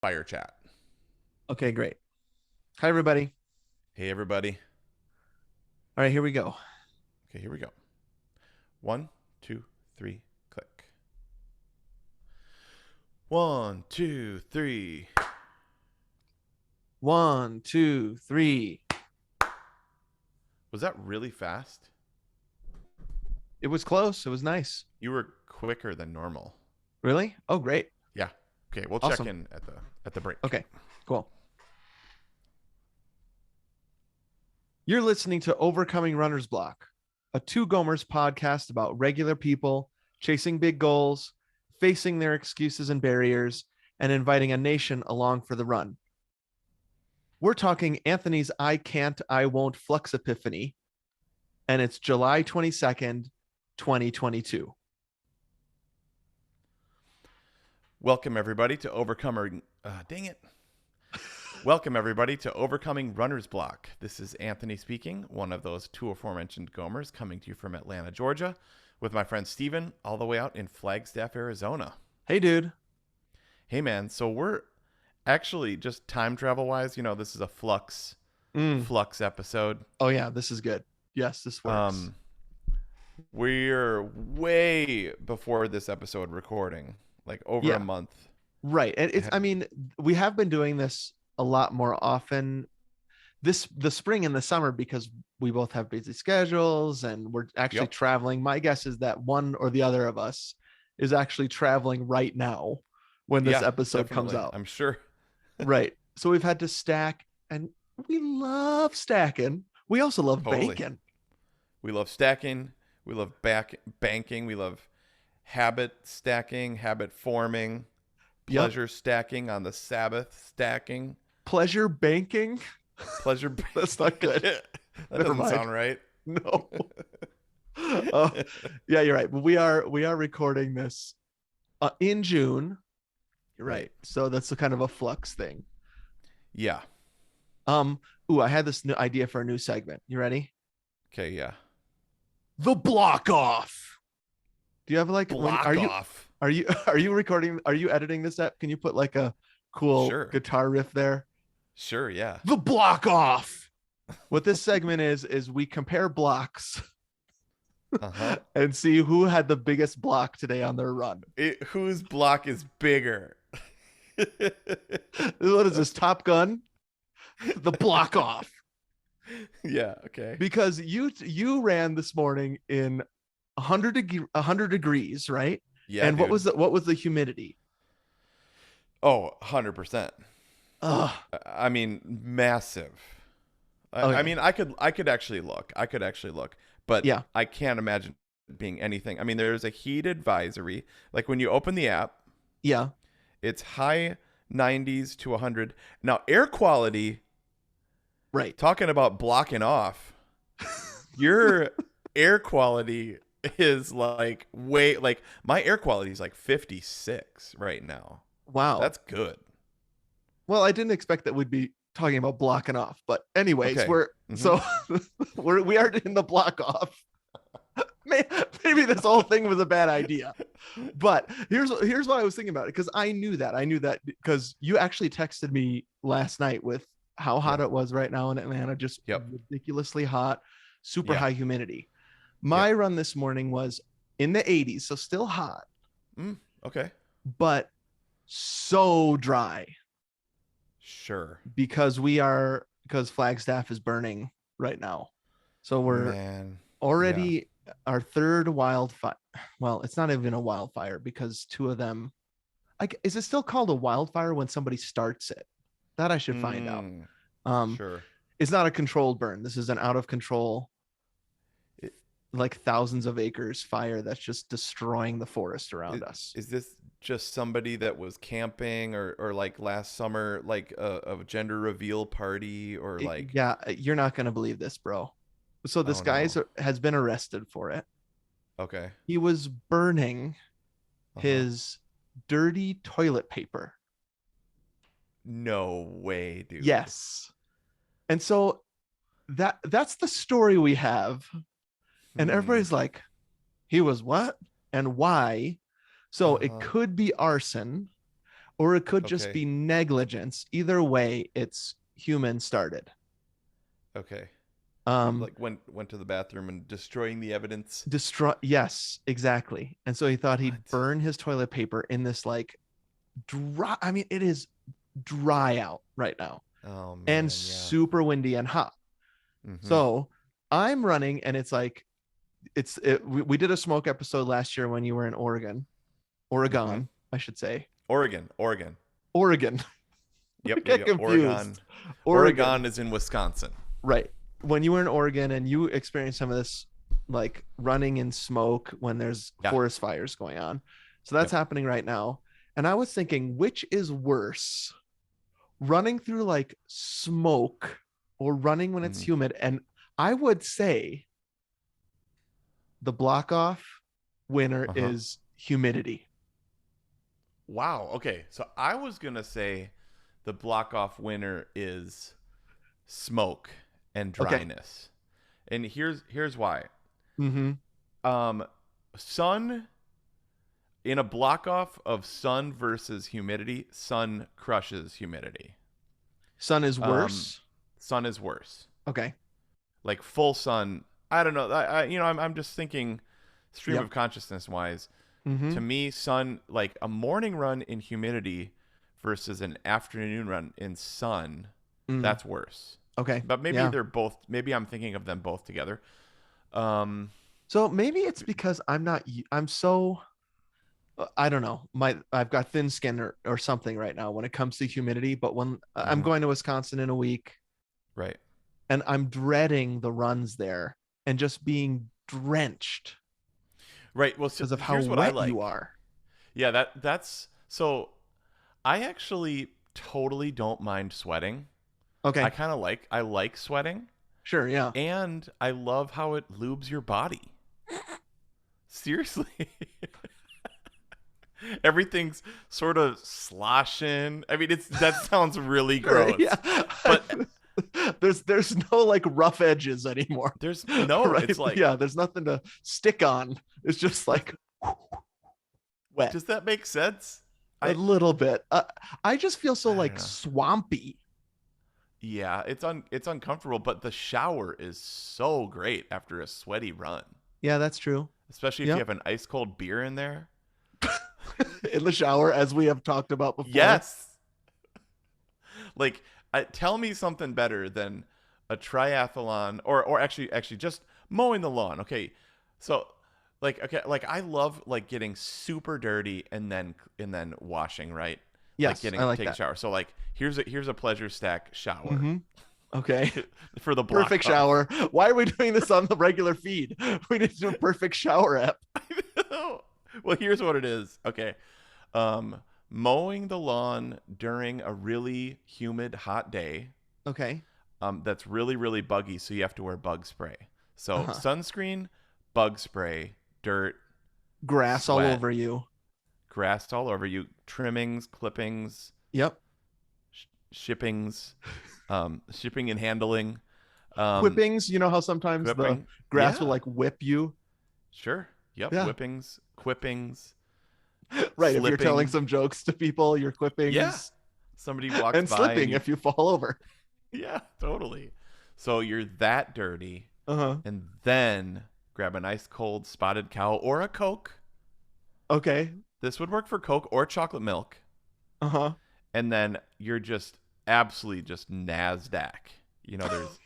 Fire chat. Okay, great. Hi, everybody. Hey, everybody. All right, here we go. Okay, here we go. One, two, three, click. One, two, three. One, two, three. Was that really fast? It was close. It was nice. You were quicker than normal. Really? Oh, great. Yeah. Okay, we'll check Awesome. in at the break. Okay, cool. You're listening to Overcoming Runner's Block, a two Gomers podcast about regular people chasing big goals, facing their excuses and barriers, and inviting a nation along for the run. We're talking Anthony's I Can't, I Won't Flux Epiphany, and it's July 22nd, 2022. Welcome everybody to Overcoming. Dang it. Welcome everybody to Overcoming Runner's Block. This is Anthony speaking, one of those two aforementioned Gomers, coming to you from Atlanta, Georgia, with my friend Steven, all the way out in Flagstaff, Arizona. Hey, dude. Hey man, so we're actually just time travel wise, this is a Flux Mm. Flux episode. Oh, yeah, this is good. Yes, this works. We're way before this episode recording, like over a Yeah, month. right. And it's, I ahead. mean, we have been doing this a lot more often the spring and the summer because we both have busy schedules and we're actually Yep. traveling. My guess is that one or the other of us is actually traveling right now when this Yeah, episode comes definitely. out. I'm sure. Right. So we've had to stack, and we love stacking. We also love Totally. bacon. We love stacking. We love banking. We love habit stacking, habit forming, Yep. pleasure stacking on the Sabbath stacking, Pleasure banking. pleasure. That's not good. That Never doesn't mind. sound right. No. uh, yeah, you're right. But we are recording this in June. You're Right. right. So that's a kind of a flux thing. Yeah. Um, ooh, I had this new idea for a new segment. You ready? Okay. Yeah. The block off. Do you have like when Block off. are you are you recording? Are you editing this app? Can you put like a cool Sure. guitar riff there? Sure. Yeah. The block off. What this segment is we compare blocks Uh huh. and see who had the biggest block today on their run. Whose block is bigger? What is this, Top Gun? The block off. Yeah. Okay. Because you ran this morning in 100 degrees, right? Yeah, And dude. what was the humidity? Oh, 100%. Ugh. I mean, massive. I Okay. mean, I could actually look. But Yeah. I can't imagine it being anything. I mean, there's a heat advisory. Like when you open the app, Yeah. it's high 90s to 100. Now, air quality, Right. talking about blocking off, your air quality is like like my air quality is like 56 right now. Wow. That's good. Well, I didn't expect that we'd be talking about blocking off, but anyways, Okay. we're Hmm. so we are in the block off. Maybe this whole thing was a bad idea. But here's what I was thinking about it because I knew that because you actually texted me last night with how hot Yeah. it was right now in Atlanta, just Yep. ridiculously hot, super Yeah. high humidity. My Yep. run this morning was in the 80s, so still hot, Okay. but so dry Sure. because Flagstaff is burning right now. So we're Man. Yeah. already our third wildfire. Well, it's not even a wildfire because two of them. Is it still called a wildfire when somebody starts it? That I should find out. Mm, Um, sure. it's not a controlled burn. This is an out of control, I- like thousands of acres fire that's just destroying the forest Is, around us. is this just somebody that was camping or like last summer, like a gender reveal party or like, Yeah, you're not gonna believe this, bro. So this oh guy no. has been arrested for it. Okay. He was burning Uh-huh. his dirty toilet paper. No way, dude. Yes. And so that's the story we have. And Hmm. everybody's like, he was what? And why? So it Uh-huh. could be arson, or it could just Okay. be negligence. Either way, it's human started. Okay. He Um, like went to the bathroom and destroying the evidence. destroy. Yes, exactly. And so he thought he'd What? burn his toilet paper in this like dry. I mean, it is dry out right now Oh and man, yeah. super windy and hot. Mm-hmm. So I'm running, and it's like we did a smoke episode last year when you were in Mm-hmm. Oregon, I should say. Oregon. Oregon. I Yep, get Oregon. confused. Oregon, Oregon is in Wisconsin. right? When you were in Oregon and you experienced some of this, like running in smoke when there's Yeah. forest fires going on. So that's Yep. happening right now. And I was thinking, which is worse, running through like smoke or running when it's Mm-hmm. humid? And I would say the block off winner Uh-huh. is humidity. Wow. Okay. So I was gonna say the block off winner is smoke and Okay. dryness. And here's why. Mm-hmm. Um sun in a block off of sun versus humidity, sun crushes humidity. Sun is Um worse. sun is worse. Okay. Like full sun, I don't know. I'm just thinking stream Yep. of consciousness wise. Mm-hmm. To me, sun, like a morning run in humidity versus an afternoon run in sun, Mm. that's worse. Okay. But maybe Yeah. they're both, maybe I'm thinking of them both together. Um, So maybe it's because I'm so I don't know. I've got thin skin or something right now when it comes to humidity. But when I'm mhm, going to Wisconsin in a week right. and I'm dreading the runs there and just being drenched Right. Well, so because of how here's what I wet you like. are. Yeah, that's so I actually totally don't mind sweating. Okay. I like sweating Sure. Yeah. and I love how it lubes your body. Seriously. Everything's sort of sloshing. I mean, that sounds really Sure. gross, Yeah. but there's no like rough edges anymore. there's no. Right. It's like, Yeah. There's nothing to stick on. It's just like wet does that make sense? a little bit. I just feel so I don't like know. swampy. Yeah, it's uncomfortable, but the shower is so great after a sweaty run, Yeah, that's true. especially if you Yep. have an ice cold beer in there. In the shower, as we have talked about before. Yes. Like, tell me something better than a triathlon, or actually just mowing the lawn. Okay, so like I love like getting super dirty and then washing, right? Like Yes, I like take a that. shower. So like here's a pleasure stack shower Mm-hmm. Okay. for the block Perfect off. shower. Why are we doing this on the regular feed? We need to do a perfect shower app. Well, here's what it is. Okay. Um, Mowing the lawn during a really humid, hot day. Okay. That's really, really buggy, so you have to wear bug spray. So Uh-huh. sunscreen, bug spray, dirt, Grass all sweat, over you. grass all over you, trimmings, clippings, Yep. shippings, shipping and handling, um, Whippings. You know how sometimes the quipping. grass will Yeah, like whip you? sure. Yep, Yeah. whippings, quippings, Right. If you're telling slipping. some jokes to people, your Yeah, quippings somebody walks and by and slipping you. if you fall over. Yeah, totally. So you're that dirty, Uh-huh. and then grab a nice cold spotted cow or a Coke. Okay. This would work for Coke or chocolate milk. Uh-huh. And then you're just absolutely just NASDAQ. You know, there's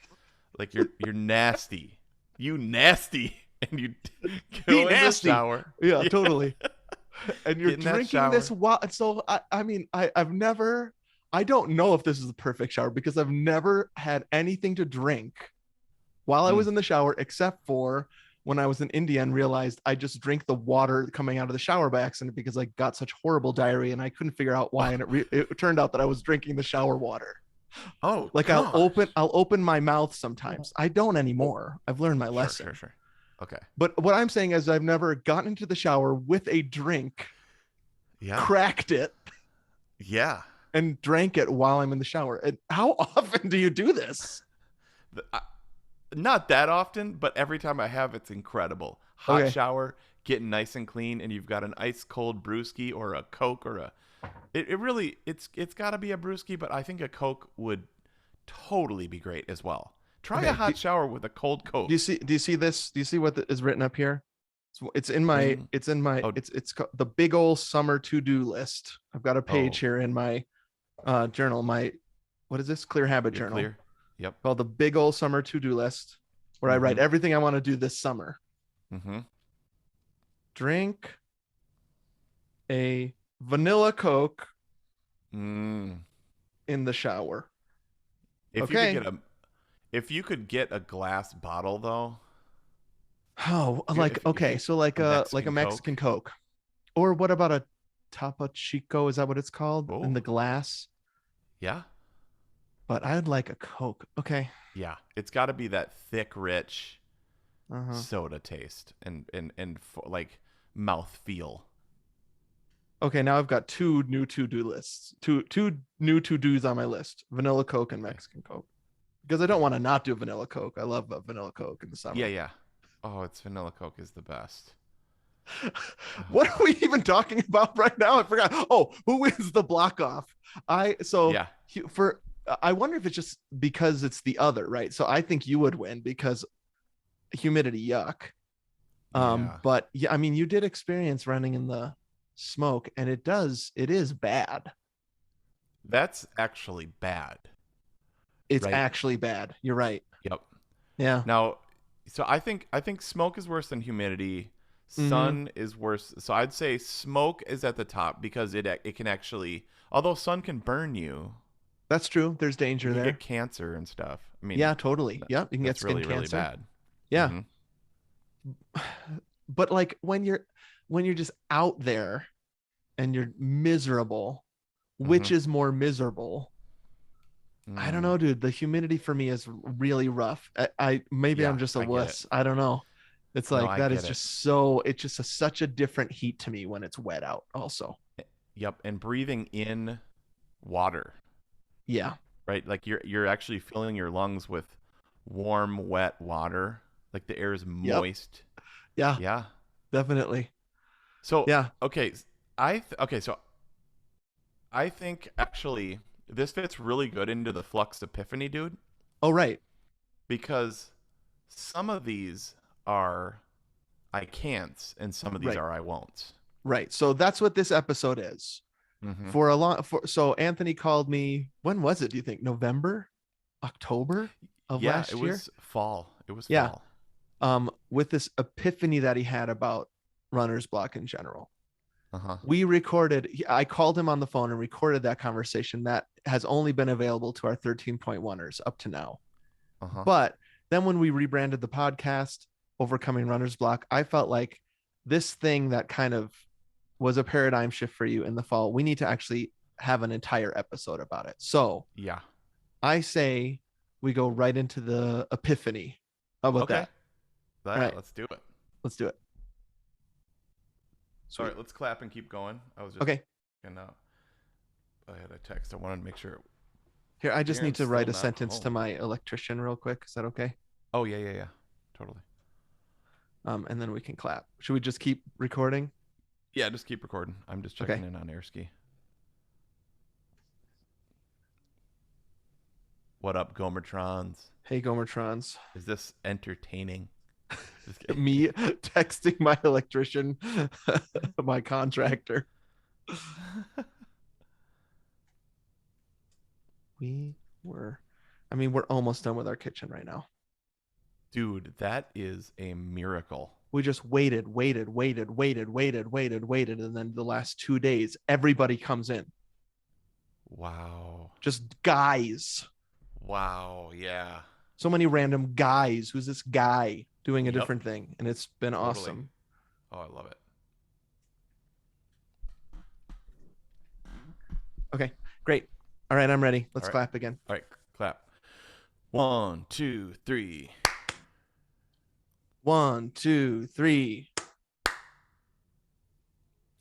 like you're nasty. You nasty. And you Be go in the nasty. shower. Yeah, Yeah, totally. And you're get in that drinking this shower. while so I mean I've never I don't know if this is the perfect shower because I've never had anything to drink while I was Mm. in the shower except for when I was in India and realized I just drink the water coming out of the shower by accident because I got such horrible diarrhea and I couldn't figure out why, and it turned out that I was drinking the shower water. Oh Like gosh. I'll open my mouth sometimes. I don't Oh, anymore. I've learned my sure, sure, lesson. sure. Okay. But what I'm saying is I've never gotten into the shower with a drink, Yeah. cracked it, Yeah. and drank it while I'm in the shower. And how often do you do this? The- I- Not that often, but every time I have, it's incredible. Hot Okay. shower, getting nice and clean, and you've got an ice cold brewski or a Coke or a It really it's got to be a brewski, but I think a Coke would totally be great as well. Try a Okay. hot shower with a cold Do you Coke. see? Do you see this? Do you see what is written up here? It's in my. Bring It's in my. oh It's the big old summer to-do list. I've got a page oh here in my journal. My what is this? Clear Habit you're Journal clear. Yep. called the big old summer to-do list, where I write Mm-hmm. everything I want to do this summer. Mm-hmm. Drink a vanilla Coke Mm. in the shower. If you could Okay. get a if you could get a glass bottle though, Oh, if you like if okay, you so a like a Mexican Mexican Coke. Coke, or what about a Topo Chico? Is that what it's called in Oh the glass? yeah. But I'd like a Coke. Okay. Yeah, it's got to be that thick, rich Uh-huh. soda taste and like mouth feel. Okay, now I've got two new to-do lists. Two new to-dos on my list. Vanilla Coke and Okay. Mexican Coke. Because I don't want to not do vanilla Coke. I love a vanilla Coke in the Yeah, summer. yeah. Oh, it's vanilla Coke is the best. What are we even talking about right now? I forgot. Oh, who wins the block off? I so Yeah, for I wonder if it's just because it's the other, right? So I think you would win because humidity, yuck. yeah. But yeah, I mean, you did experience running in the smoke, and it is bad. That's actually bad, It's right? actually bad. You're right. Yep. Yeah. Now, so I think smoke is worse than humidity. Mm-hmm. Sun is worse. So I'd say smoke is at the top because it can actually, although sun can burn you, That's true. There's you danger can get there. cancer and stuff. I mean, Yeah, totally. Yep. You can get that's skin really really cancer. bad. Yeah. Mm-hmm. But like when you're just out there and you're miserable, Mm-hmm. which is more miserable? I don't Mm. know, dude. The humidity for me is really rough. I maybe I'm Yeah, just a I get it. wuss. I don't know. It's No, like I that is get it. just so it's just such a different heat to me when it's wet out also. Yep, and breathing in water, Yeah. right? Like you're actually filling your lungs with warm, wet water. Like the air is Yep. moist. Yeah, Yeah. definitely. So, Yeah. okay, okay, so I think actually this fits really good into the Flux Epiphany, dude, Oh, right. because some of these are I can'ts and some of these Right. are I won'ts. Right. So that's what this episode is. Mm-hmm. For a long for so Anthony called me, when was it, do you think? November? October of Yeah, it last year? was fall. It was Yeah. fall. With this epiphany that he had about runner's block in general. Uh-huh. We recorded, I called him on the phone and recorded that conversation that has only been available to our 13.1ers up to now. Uh-huh. But then when we rebranded the podcast, Overcoming Runner's Block, I felt like this thing that kind of was a paradigm shift for you in the fall, we need to actually have an entire episode about it. So Yeah. I say we go right into the epiphany. How about Okay. that? All Yeah, right, let's do it. let's do it. All Sweet. right, let's clap and keep going. I was just Okay. gonna I had a text. I wanted to make sure Here, I just need Aaron's to still write a not sentence to home. my electrician real quick. Is that okay? Oh yeah, yeah, yeah. Totally. And then we can clap. Should we just keep recording? Yeah, just keep recording. I'm just checking Okay. in on Airski. What up, Gomertrons? Hey, Gomertrons. Is this entertaining? Me texting my electrician, my contractor. We were, I mean, we're almost done with our kitchen right now. Dude, that is a miracle. We just waited, and then the last 2 days, everybody comes in. Wow. Just guys. Wow. Yeah. So many random guys. Who's this guy doing a Yep. different thing? And it's been Totally. awesome. Oh, I love it. Okay, great. All right, I'm ready. Let's All right. clap again. All right, clap. 1, 2, 3. 1, 2, 3.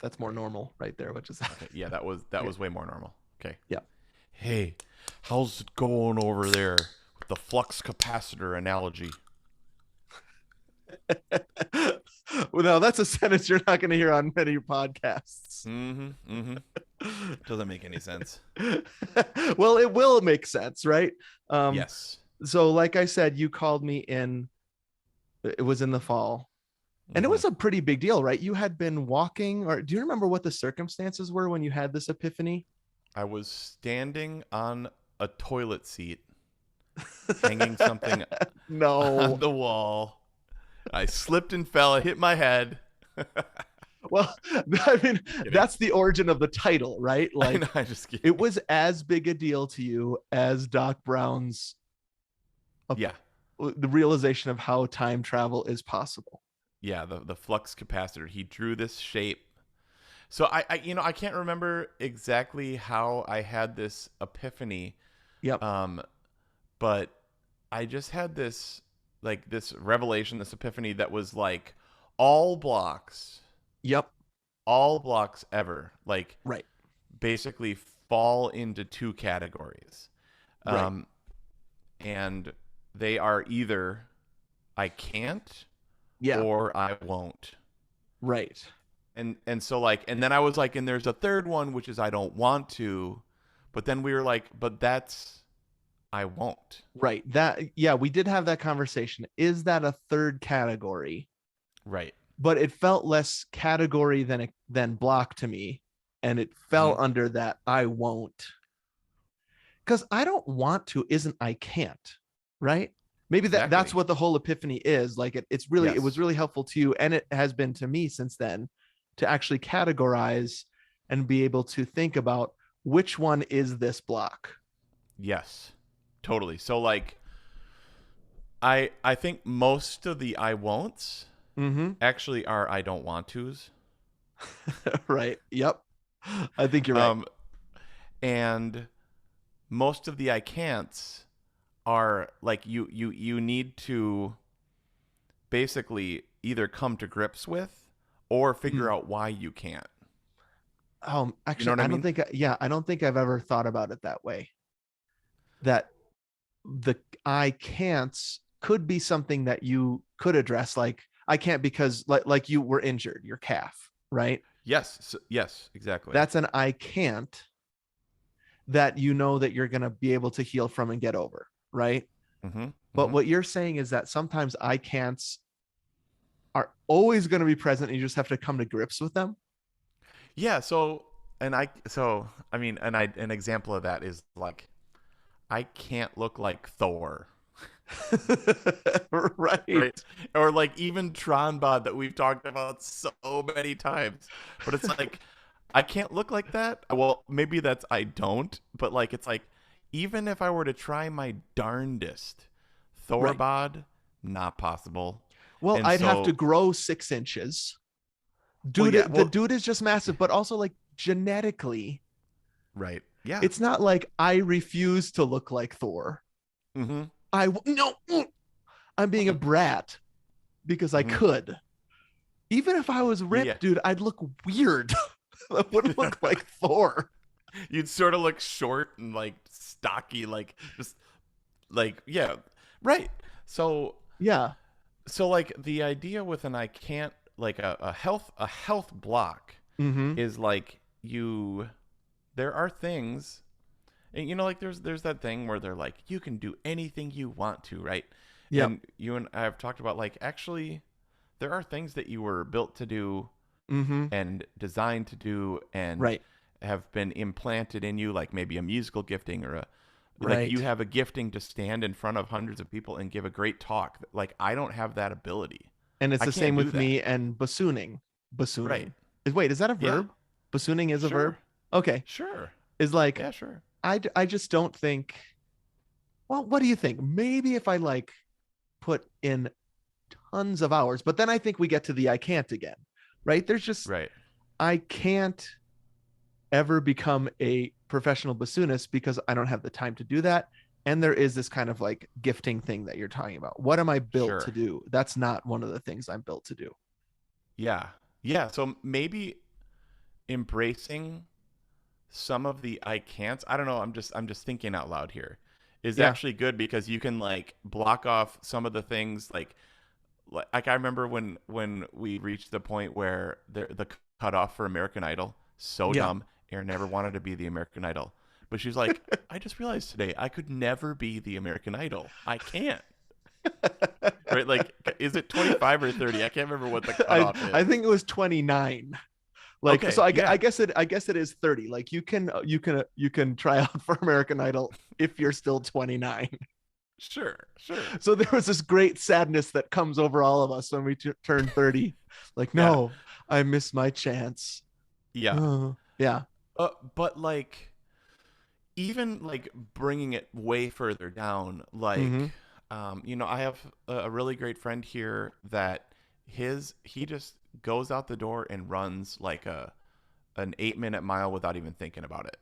That's more normal right there, which is Okay, yeah, that was way more normal. Okay. Yeah. Hey, how's it going over there with the flux capacitor analogy? Well, no, that's a sentence you're not going to hear on many podcasts. Mm-hmm. Mm-hmm. Doesn't make any sense. Well, it will make sense, right? Um, Yes. so like I said, you called me in, it was in the fall. And it Hmm. was a pretty big deal, right? You had been walking, or do you remember what the circumstances were when you had this epiphany? I was standing on a toilet seat, hanging something on No. the wall. I slipped and fell. I hit my head. Well, I mean, Kidding. that's the origin of the title, right? I know. Like I just kidding. it was as big a deal to you as Doc Brown's uh, Yeah. the realization of how time travel is possible. Yeah. The flux capacitor. He drew this shape. So I can't remember exactly how I had this epiphany. Yep. Um, but I just had this revelation, this epiphany that was like all blocks, Yep. all blocks ever, like Right. basically fall into two categories. Right. Um, and they are either I can't Yeah. or I won't. Right. And so like and then I was like, and there's a third one which is I don't want to, but then we were like, but that's I won't. Right. That, yeah, we did have that conversation. Is that a third category? Right. But it felt less category than block to me. And it fell Hmm. under that I won't. Because I don't want to isn't I can't, right? Maybe that's Exactly. what the whole epiphany is. Like it was Yes. really helpful to you, and it has been to me since then, to actually categorize and be able to think about which one is this block. Yes. Totally. So like I think most of the I won'ts Mm-hmm. actually are I don't want tos. Right. Yep. I think you're right. Um and most of the I can'ts are like you need to basically either come to grips with or figure Mm. out why you can't. You know Actually, what I mean? I don't think I've ever thought about it that way. That the I can'ts could be something that you could address, like I can't because like you were injured, your calf, right? Yes, yes, exactly. That's an I can't that you know that you're going to be able to heal from and get over, right? Mhm. But Mhm. what you're saying is that sometimes I can'ts are always going to be present and you just have to come to grips with them. Yeah, I mean an example of that is like I can't look like Thor. Right? Right. Or like even Tronbod that we've talked about so many times. But it's like I can't look like that. Well, maybe that's I don't, but like it's like even if I were to try my darndest, Right. Thorbod, not possible. Well, And I'd have to so, grow 6 inches. well, yeah, The well, dude is just massive, but also like genetically, right, yeah, it's not like I refuse to look like Thor. mm-hmm, No, I'm being a brat because I mm-hmm, could. Even if I was yeah, ripped, dude, I'd look weird. I wouldn't look like Thor. you'd sort of look short and like stocky, like just like yeah, right. So Yeah. so like the idea with an I can't like a health block Mm-hmm. is like there are things and like there's that thing where they're like you can do anything you want to, right? Yep. And you and I have talked about like actually there are things that you were built to do Mm-hmm. and designed to do and Right. have been implanted in you, like maybe a musical gifting or a like you Right. have a gifting to stand in front of hundreds of people and give a great talk. Like I don't have that ability. And it's I the can't same do with that. me and bassooning. Right. Bassooning. Wait, is that a Yeah. verb? Bassooning is a verb? Sure. Okay. Sure. Is like, Yeah, sure. I just don't think, well, what do you think? Maybe if I like put in tons of hours, but then I think we get to the I can't again, right? There's just, Right. I can't ever become a professional bassoonist because I don't have the time to do that. And there is this kind of like gifting thing that you're talking about. What am I built to Sure. do? That's not one of the things I'm built to do. Yeah. Yeah. So maybe embracing some of the I can'ts. I don't know. I'm just thinking out loud here. Is Yeah. actually good because you can like block off some of the things like I remember when we reached the point where the cutoff for American Idol so Yeah. dumb or never wanted to be the American Idol. But she's like, I just realized today I could never be the American Idol. I can't. Right? Like, is it 25 or 30? I can't remember what the cutoff I is. think it was 29. Like, so Okay, yeah, I guess it is 30. Like you can try out for American Idol if you're still 29. sure, sure. So there was this great sadness that comes over all of us when we turn 30. Like, Yeah, no, I missed my chance. yeah. Oh, yeah. But like, even like bringing it way further down, like, Mm-hmm. I have a really great friend here that he just goes out the door and runs like an 8 minute mile without even thinking about it.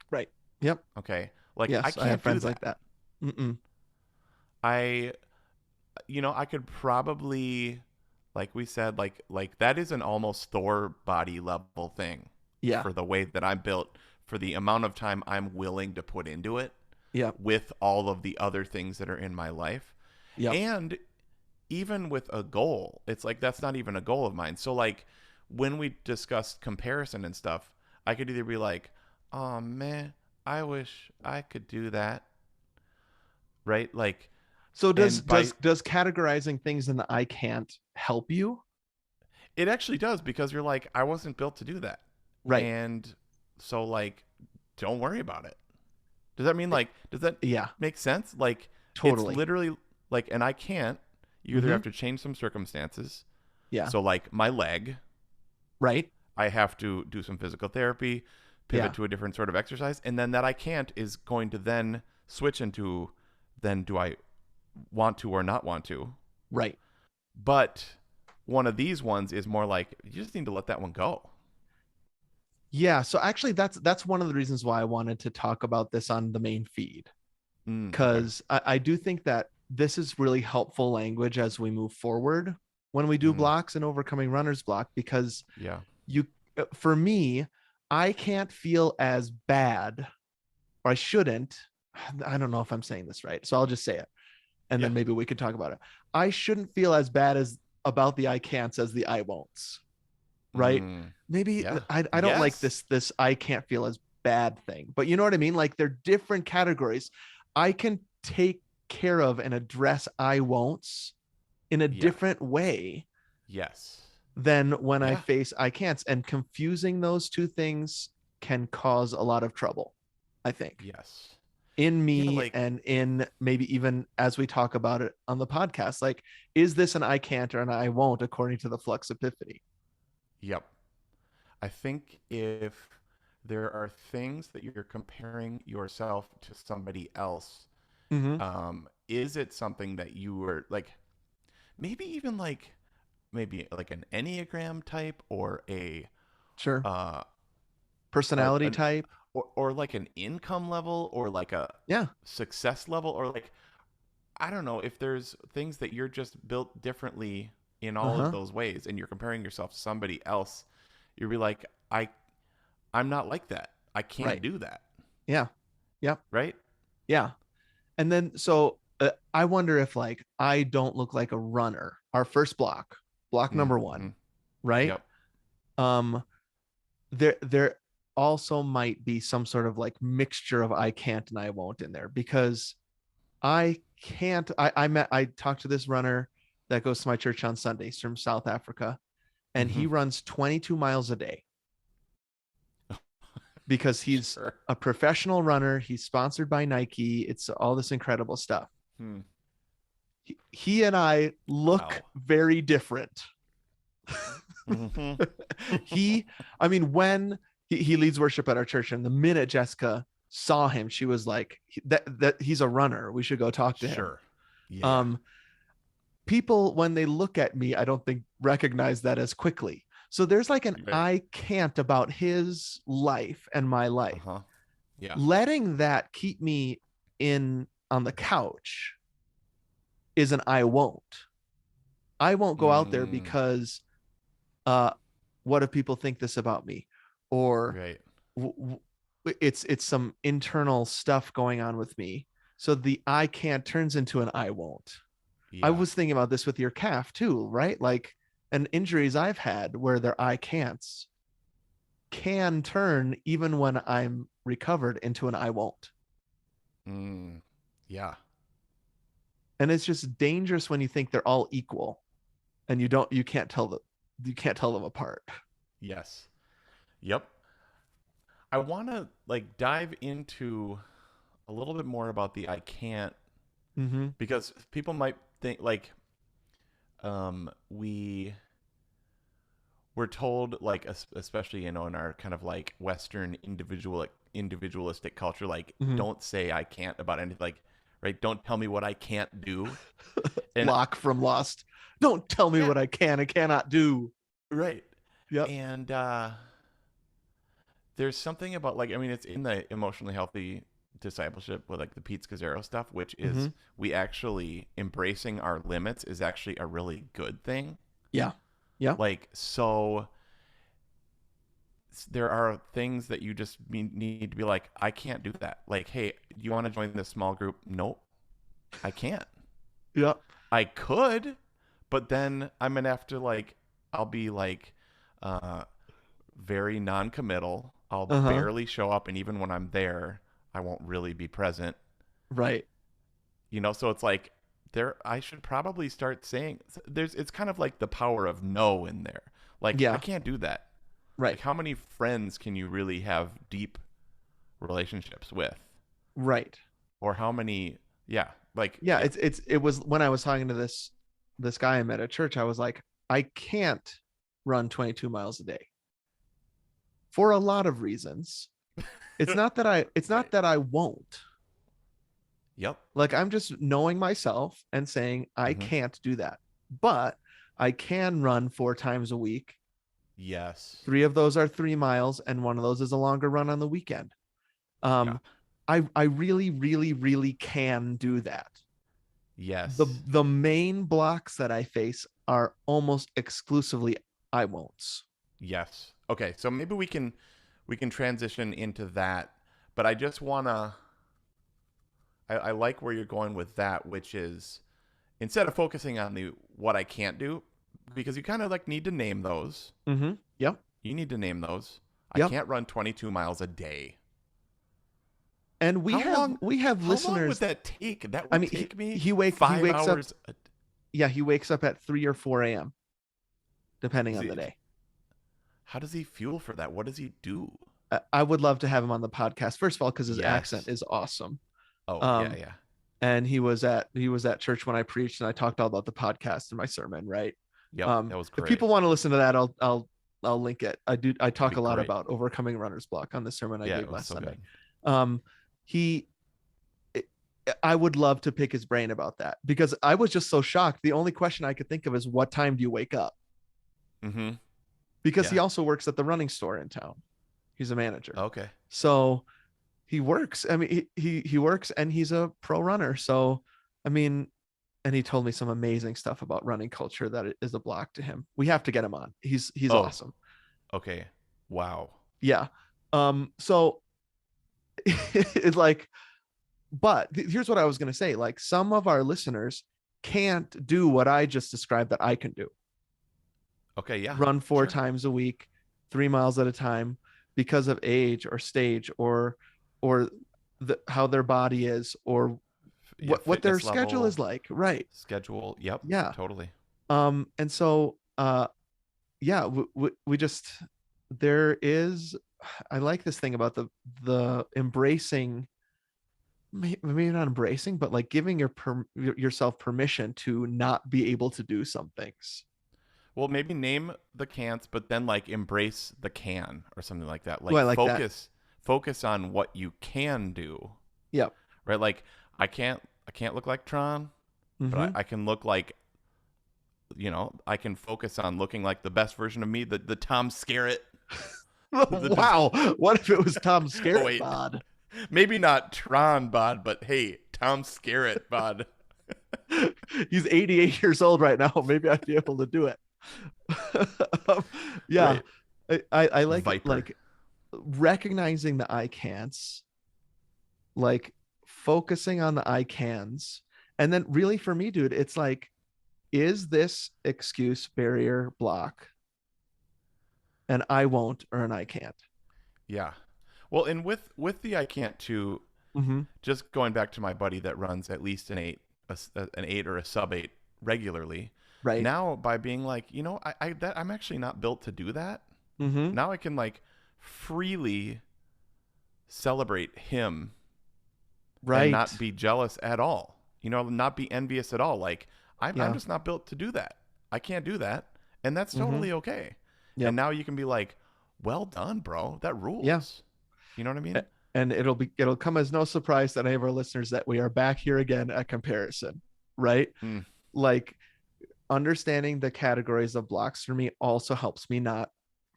Right. Yep. Okay. Like I Yes, I have can't do friends like that. that. Mm-mm. I, I could probably, like we said, like that is an almost Thor body level thing Yeah. for the way that I'm built, for the amount of time I'm willing to put into it Yep. with all of the other things that are in my life. Yep. And even with a goal, it's like that's not even a goal of mine. So like when we discussed comparison and stuff, I could either be like, "Oh man, I wish I could do that." Right? Like, So and by does categorizing things in the I can't help you? it actually does, because you're like, I wasn't built to do that. Right. And so like don't worry about it. Does that mean like does that Yeah, make sense? Like it's totally. literally like, and I can't. You either Mm-hmm. have to change some circumstances. Yeah. So like my leg, Right. I have to do some physical therapy, pivot Yeah. to a different sort of exercise, and then that I can't is going to then switch into, then do I want to or not want to? Right. But one of these ones is more like you just need to let that one go. Yeah. So actually that's one of the reasons why I wanted to talk about this on the main feed. Okay. Because I do think that this is really helpful language as we move forward when we do Mm, blocks and overcoming runner's block, because yeah. you for me, I can't feel as bad, or I shouldn't. I don't know if I'm saying this right, so I'll just say it, and Yeah. then maybe we could talk about it. I shouldn't feel as bad as about the I can'ts as the I won'ts, right? Mm, Maybe yeah. I don't like Yes. this I can't feel as bad thing, but you know what I mean? Like they're different categories. I can take care of and address I won'ts in a Yeah. different way Yes. than when I Yeah. face I can'ts, and confusing those two things can cause a lot of trouble, I think, Yes. in Yeah. me Like, and in maybe even as we talk about it on the podcast. Like, is this an I can't or an I won't according to the Flux Epiphany? yep. I think if there are things that you're comparing yourself to somebody else, Mm-hmm. is it something that you were like, maybe even like, maybe like an Enneagram type, or Sure. uh, Personality an, type. or like an income level, or like a Yeah. success level, or like, I don't know, if there's things that you're just built differently in all of Uh-huh. those ways, and you're comparing yourself to somebody else, you'll be like, I'm not like that. I can't Right. do that. Yeah. Yep. Right? Yeah. And then so I wonder if like I don't look like a runner. Our first block number Mm-hmm. 1, right? Yep. Um there also might be some sort of like mixture of I can't and I won't in there, because I can't. I talked to this runner that goes to my church on Sundays from South Africa, and Mm-hmm. he runs 22 miles a day because he's Sure. a professional runner. He's sponsored by Nike. It's all this incredible stuff. Hmm. He and I look Wow. very different. Mm-hmm. he, I mean, when he leads worship at our church, and the minute Jessica saw him, she was like, that he's a runner. We should go talk to him. Sure. Yeah. Um, People, when they look at me, I don't think recognize that as quickly. So there's like an Right. I can't about his life and my life. Uh-huh. Yeah. Letting that keep me in on the couch is an I won't. I won't go out there Mm, because uh what if people think this about me? Or right. it's some internal stuff going on with me. So the I can't turns into an I won't. I Yeah. was thinking about this with your calf too, right? Like, and injuries I've had where they're I can'ts. can turn even when I'm recovered into an I won't. Yeah. And it's just dangerous when you think they're all equal and you can't tell them apart. Yes. Yep. I want to like dive into a little bit more about the I can't, Mm-hmm. because people might think like we we're told like especially in our kind of like Western individualistic culture, like Mm-hmm. don't say I can't about anything, like right, don't tell me what I can't do. And Locke from Lost. Don't tell me yeah, what I can and cannot do. right. Yep. And there's something about like, I mean, it's in the emotionally healthy discipleship with like the Pete Scazzaro stuff, which Mm-hmm. is we actually embracing our limits is actually a really good thing. Yeah. Yeah. Like, so there are things that you just need to be like, I can't do that. Like, hey, do you want to join this small group? Nope, I can't. Yeah. I could, but then I'm gonna have to like, I'll be like, uh, very non-committal. I'll Uh-huh. barely show up, and even when I'm there, I won't really be present. Right. So it's like there. I should probably start saying there's. It's kind of like the power of no in there. Like I Yeah. can't do that. Right. Like how many friends can you really have deep relationships with, Right. or how many? Yeah, like Yeah. yeah. It was when I was talking to this guy I met at church, I was like, I can't run 22 miles a day for a lot of reasons. It's Right. not that I won't. Yep. Like I'm just knowing myself and saying I Hmm. can't do that. But I can run 4 times a week. Yes. 3 of those are 3 miles, and one of those is a longer run on the weekend. Yeah. I really, really, really can do that. Yes. The main blocks that I face are almost exclusively I won'ts. Yes. Okay. So maybe we can transition into that, but I just wanna. I like where you're going with that, which is instead of focusing on the what I can't do, because you kind of like need to name those. Mm-hmm. Yep. You need to name those. I Yep. can't run 22 miles a day. And How long? we have How long would listeners. that take? That I would mean, take me he five wakes up. hours. Yeah, he wakes up at 3 or 4 a.m. depending Is on he? the day. How does he fuel for that? What does he do? I would love to have him on the podcast. First of all, because his accent Yes. is awesome. Oh yeah, Um, yeah. and he was at church when I preached, and I talked all about the podcast in my sermon. Right. Yep. That was If great. people want to listen to that, I'll link it. I That'd talk be a lot great. about overcoming runner's block on the sermon I Yeah, gave it was last so Sunday. good. Um, he I would love to pick his brain about that because I was just so shocked. The only question I could think of is what time do you wake up? Mm-hmm. Because he Yeah. also works at the running store in town. He's a manager. Okay. So he works. I mean, he works and he's a pro runner. So, I mean, and he told me some amazing stuff about running culture that is a block to him. We have to get him on. He's Oh. awesome. Okay. Wow. Yeah. So it's like, but here's what I was going to say. Like some of our listeners can't do what I just described that I can do. Okay. Yeah. Run four Sure. times a week, 3 miles at a time because of age or stage or how their body is or Yeah. what their Fitness schedule level, is like. Right. schedule. Yep. Yeah. Totally. And so yeah, we just there is I like this thing about the embracing, maybe not embracing, but like giving yourself permission to not be able to do some things. Well, maybe name the can'ts, but then like embrace the can or something like that. Oh, I Like like that. focus on what you can do. Yep. Right? Like I can't look like Tron, but Mm-hmm. I can look like I can focus on looking like the best version of me, the Tom Skerritt. the, Wow. What if it was Tom oh Skerritt wait, bod? maybe not Tron bod, but hey, Tom Skerritt bod. He's 88 years old right now. Maybe I'd be able to do it. Yeah. Right. I Viper. like recognizing the I can'ts, like focusing on the I cans. And then really for me, dude, it's like, is this excuse barrier block? an I won't or an I can't. Yeah. Well, and with the I can't too, Mm-hmm. just going back to my buddy that runs at least an 8 or a sub 8 regularly. Right. Now by being like, I'm actually not built to do that. Mm-hmm. Now I can like freely celebrate him and Right. not be jealous at all. Not be envious at all. Like I'm Yeah. just not built to do that. I can't do that, and that's Mm-hmm. totally okay. And Yep. now you can be like, "Well done, bro. That Yeah. rules." You know what I mean? And it'll come as no surprise to any of our listeners that we are back here again at comparison, right? Mm, Like understanding the categories of blocks for me also helps me not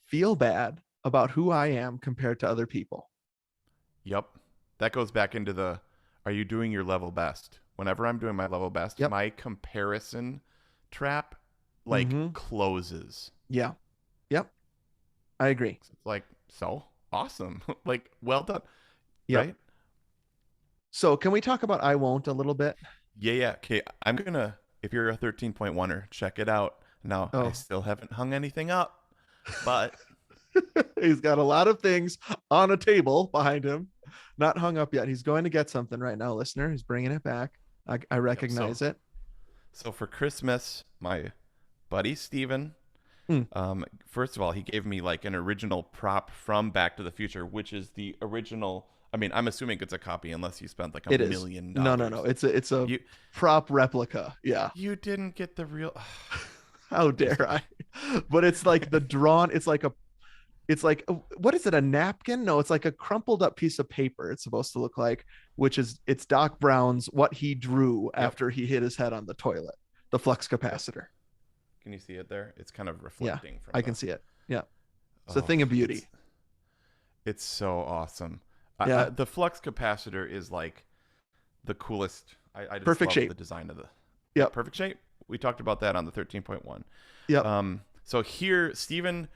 feel bad about who I am compared to other people. yep. That goes back into the are you doing your level best? Whenever I'm doing my level best, Yep. my comparison trap like Mm-hmm. closes. Yeah. Yep. I agree. It's like, so awesome. Like, well done. Yep. Right? So can we talk about I won't a little bit? Yeah. Okay. I'm going to, if you're a 13.1er, check it out. Now, I Oh, still haven't hung anything up, but he's got a lot of things on a table behind him, not hung up yet. He's going to get something right now, listener. He's bringing it back. I yep. So, recognize it. so for Christmas, my buddy Steven, Mm, first of all, he gave me like an original prop from Back to the Future, which is the original. I mean, I'm assuming it's a copy unless you spent like a it is. million No, no, dollars. no. It's a You prop replica. Yeah. you didn't get the real. How dare I? But it's like the drawn, it's like what is it, a napkin? No, it's like a crumpled up piece of paper, it's supposed to look like, which is it's Doc Brown's what he drew Yep. after he hit his head on the toilet, the flux Yep. capacitor. Can you see it there? It's kind of Yeah, reflecting from I the. can see it. Yeah. It's a Oh, thing of beauty. it's so awesome. Yeah. The flux capacitor is like the coolest. I just Perfect love shape. the design of the. Yeah, Yep. perfect shape. We talked about that on the 13.1. Yep. So here, Steven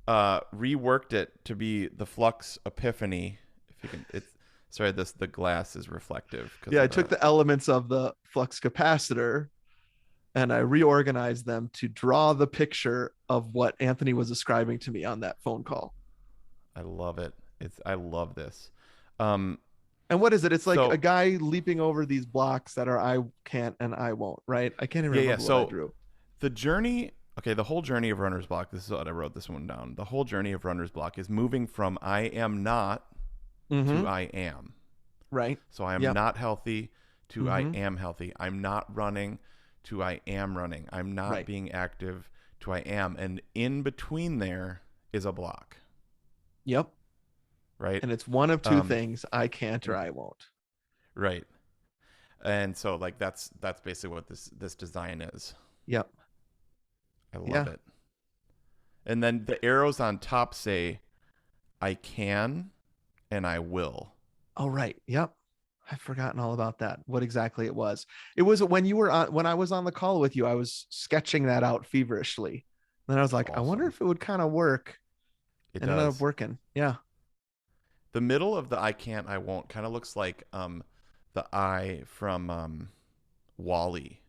reworked it to be the Flux Epiphany. If you can, it's sorry. The glass is reflective. Yeah, I took the elements of the flux capacitor and I reorganized them to draw the picture of what Anthony was describing to me on that phone call. I love it. I love this. Um, And what is it? It's like a so guy leaping over these blocks that are I can't and I won't, right? I can't even yeah, yeah. remember what I So drew. the journey. Okay, the whole journey of runner's block. This is what I wrote this one down. The whole journey of runner's block is moving from I am not Mm-hmm. to I am. Right. So I am Yep. not healthy to I Mm-hmm. am healthy. I'm not running to I am running. I'm not Right. being active to I am. And in between there is a block, Yep. right? And it's one of two Um, things: I can't or I won't. right. And so like that's basically what this design is. Yep. I love Yeah. it. And then the arrows on top say I can and I will. Oh, right. Yep. I've forgotten all about that. What exactly it was. It was when you were on when I was on the call with you, I was sketching that out feverishly. Then I was like, I wonder Awesome. if it would kind of work. It It ended up does. working. Yeah. The middle of the I can't I won't kind of looks like the I from Wall-E.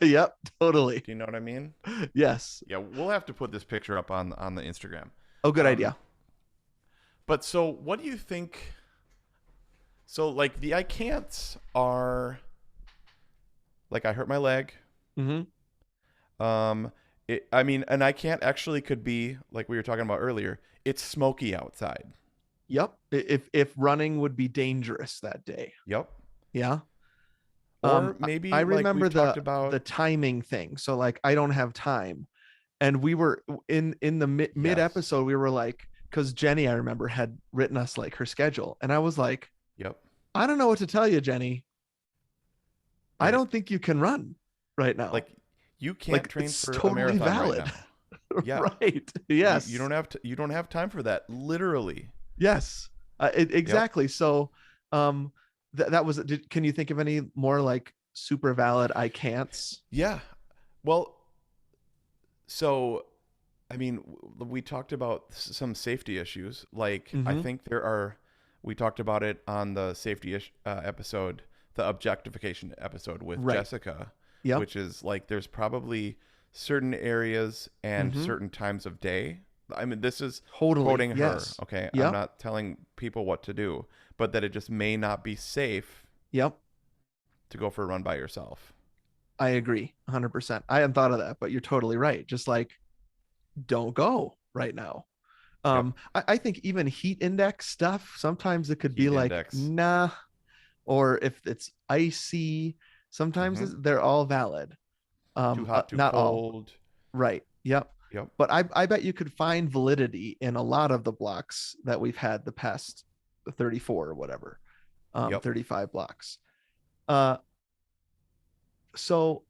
Yep. Totally. Do you know what I mean? Yes. Yeah, we'll have to put this picture up on the Instagram. Oh, good idea. But so what do you think? So like the I can'ts are like I hurt my leg. Mm-hmm. I mean, and I can't actually could be like we were talking about earlier. It's smoky outside. Yep. If running would be dangerous that day. Yep. Yeah. Or I maybe like remember we've talked the about. timing thing. So like I don't have time. And we were in the mid Yes. episode, we were like, because Jenny, I remember, had written us like her schedule. And I was like, Yep. I don't know what to tell you, Jenny. I Right. don't think you can run right now. Like you can't Like train it's for a totally marathon valid. right now. Yeah. Right. Yes. You don't have time for that. Literally. Yes. Yep. Exactly. So that was can you think of any more like super valid I can'ts? Yeah. Well, so I mean, we talked about some safety issues. Like I Mm-hmm. think there are. We talked about it on the episode, the objectification episode with Right. Jessica, Yep. which is like there's probably certain areas and Mm-hmm. certain times of day I mean, this is Totally. quoting her, Yes. okay? I'm Yep. not telling people what to do, but that it just may not be safe Yep. to go for a run by yourself. I agree 100%. I hadn't thought of that, but you're totally right. Just like, don't go right now. Yep. I think even heat index stuff, sometimes it could be Heat like, index. nah, or if it's icy, sometimes Mm-hmm. they're all valid. Too hot, too Not all. cold. Right. Yep. Yep. But I bet you could find validity in a lot of the blocks that we've had the past 34 or whatever, Yep. 35 blocks. Uh, so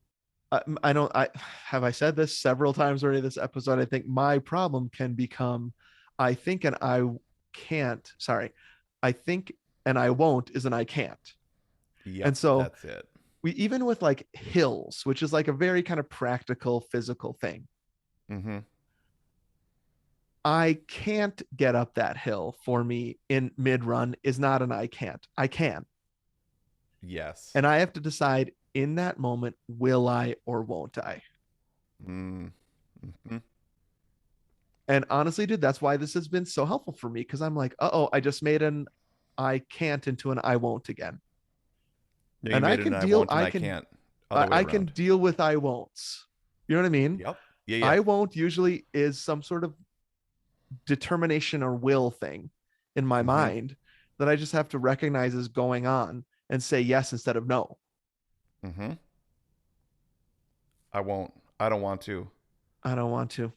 I don't, I said this several times already this episode. I think my problem can become, I think and I can't, sorry, I think and I won't is an I can't. Yep. And so That's it. we, even with like hills, which is like a very kind of practical physical thing, Mm-hmm. I can't get up that hill for me in mid run is not an I can't. I can. Yes. And I have to decide in that moment, will I or won't I? Mm-hmm. And honestly, dude, that's why this has been so helpful for me because I'm like, oh, I just made an I can't into an I won't again. Yeah, you And I made it can and I deal, won't and I can't. Other way I can around. deal with I won'ts. You know what I mean? Yep. Yeah, yeah. I won't usually is some sort of determination or will thing in my Mm-hmm. mind that I just have to recognize is going on and say yes instead of no. Mm-hmm. I won't. I don't want to. I don't want to.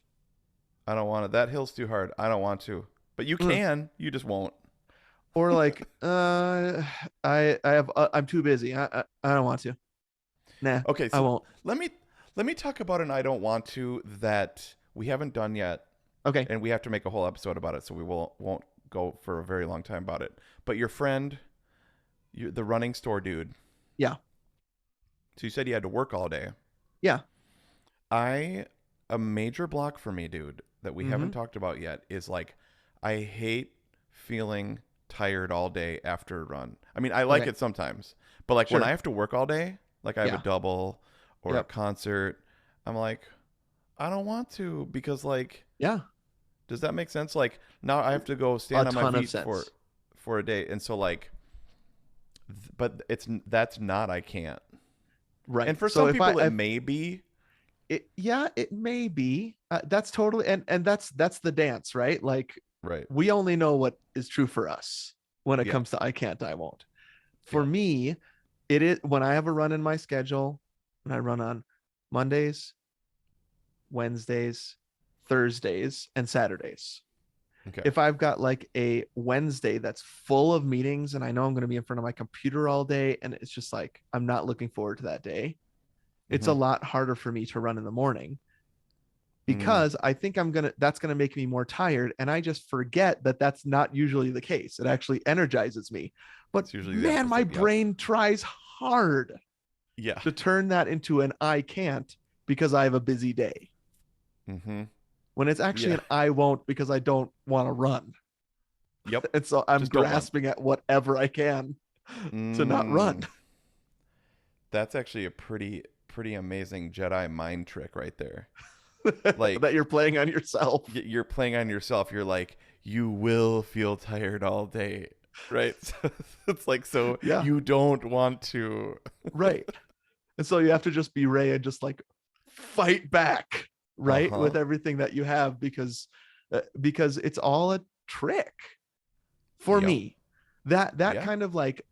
I don't want it. That hill's too hard. I don't want to. But you Mm. can. You just won't. Or like, I have, I'm too busy. I don't want to. Nah, Okay, I so won't. let me let me talk about an I don't want to that we haven't done yet, Okay. and we have to make a whole episode about it, so we won't go for a very long time about it. But your friend, the running store dude. Yeah. So you said you had to work all day. Yeah. I A major block for me, dude, that we Mm-hmm. haven't talked about yet is like I hate feeling tired all day after a run. I mean, I like Okay. it sometimes, but like when I Sure. have to work all day, like I have a Yeah. double or a Yep. concert, I'm like, I don't want to because like, Yeah. does that make sense? Like now I have to go A stand on my ton of feet for sense. a day, and so like, but that's not I can't. Right. And for So some if people it may be. yeah, it may be. That's totally, and that's the dance, right? Like Right. we only know what is true for us when it Yeah. comes to I can't, I won't. For Yeah. me, it is when I have a run in my schedule, when I run on Mondays, Wednesdays, Thursdays, and Saturdays. Okay. If I've got like a Wednesday that's full of meetings and I know I'm going to be in front of my computer all day and it's just like I'm not looking forward to that day, it's a Mm-hmm. lot harder for me to run in the morning Mm. because I think that's going to make me more tired. And I just forget that that's not usually the case. It actually energizes me. But It's usually the man, my opposite. Yep. brain tries hard Yeah. to turn that into an I can't because I have a busy day Mm-hmm. when it's actually Yeah. an I won't because I don't want to run. Yep. And so I'm Just don't run. grasping at whatever I can to not run. Mm. That's actually a pretty amazing Jedi mind trick right there. That Like you're playing on yourself. you're playing on yourself. You're like, you will feel tired all day, right? So it's like, so Yeah, you don't want to. right. And so you have to just be Ray and just like fight back, Uh right, with huh. everything that you have because it's all a trick for Yep. me. That Yeah. kind of like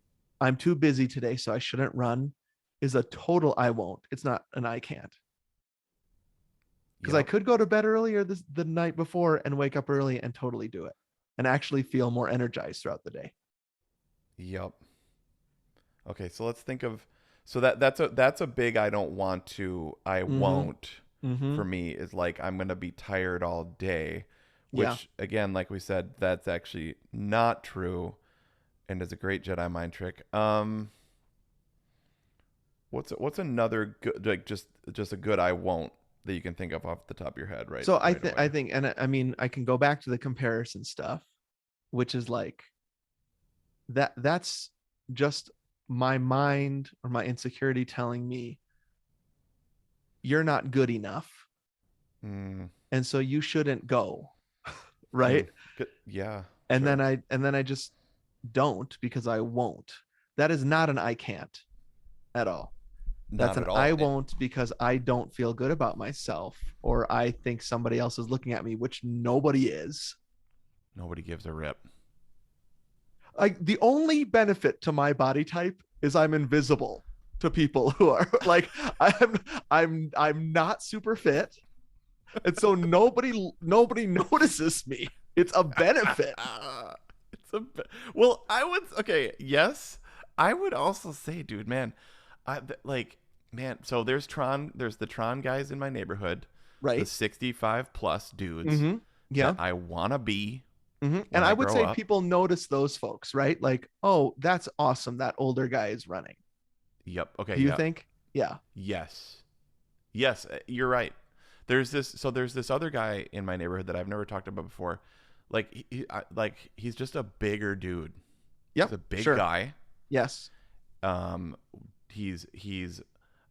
I'm too busy today, so I shouldn't run is a total I won't. It's not an I can't. Because I Yep. could go to bed earlier the night before and wake up early and totally do it and actually feel more energized throughout the day. Yep. Okay. So let's think of. So that's a big I don't want to. I Mm-hmm. won't. Mm-hmm. For me is like I'm gonna be tired all day, Yeah. which again, like we said, that's actually not true, and is a great Jedi mind trick. What's another good like just a good I won't that you can think of off the top of your head So right I away? think, and I mean, I can go back to the comparison stuff, which is like that's just my mind or my insecurity telling me you're not good enough Mm, and so you shouldn't go. right? Yeah, And sure. then I just don't because I won't. That is not an I can't at all. That's Not an at I all. won't because I don't feel good about myself or I think somebody else is looking at me, which nobody is. Nobody gives a rip. Like the only benefit to my body type is I'm invisible to people who are like I'm I'm not super fit. And so nobody notices me. It's a benefit. It's well, I would okay, yes. I would also say, dude, man, like man, so there's the Tron guys in my neighborhood, the Right? 65 plus dudes Mm-hmm. Yeah. that I want to be Mm-hmm. when And I I would grow say up. people notice those folks, right? Like, oh, that's awesome. That older guy is running. Yep. Okay, Do you yep. think? Yeah. Yes. Yes, you're right. There's this other guy in my neighborhood that I've never talked about before. Like he's just a bigger dude. He's Yep. a big Sure. guy. Yes. Um, he's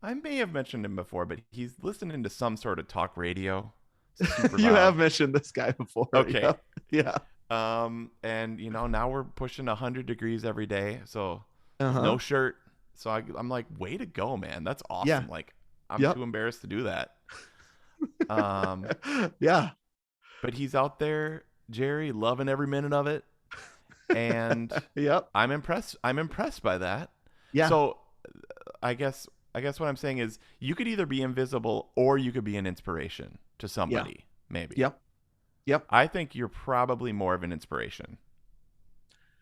I may have mentioned him before, but he's listening to some sort of talk radio, super You have loud. mentioned this guy before. Okay. Yep. Yeah. And now we're pushing 100 degrees every day, so he's Uh-huh. no shirt. So I'm like, way to go, man! That's Yeah. awesome. Like, I'm Yep. too embarrassed to do that. Um, Yeah. but he's out there, Jerry, loving every minute of it, and Yep. I'm impressed by that. Yeah. So I guess what I'm saying is you could either be invisible or you could be an inspiration to Yeah. somebody, maybe. Yep. Yep. I think you're probably more of an inspiration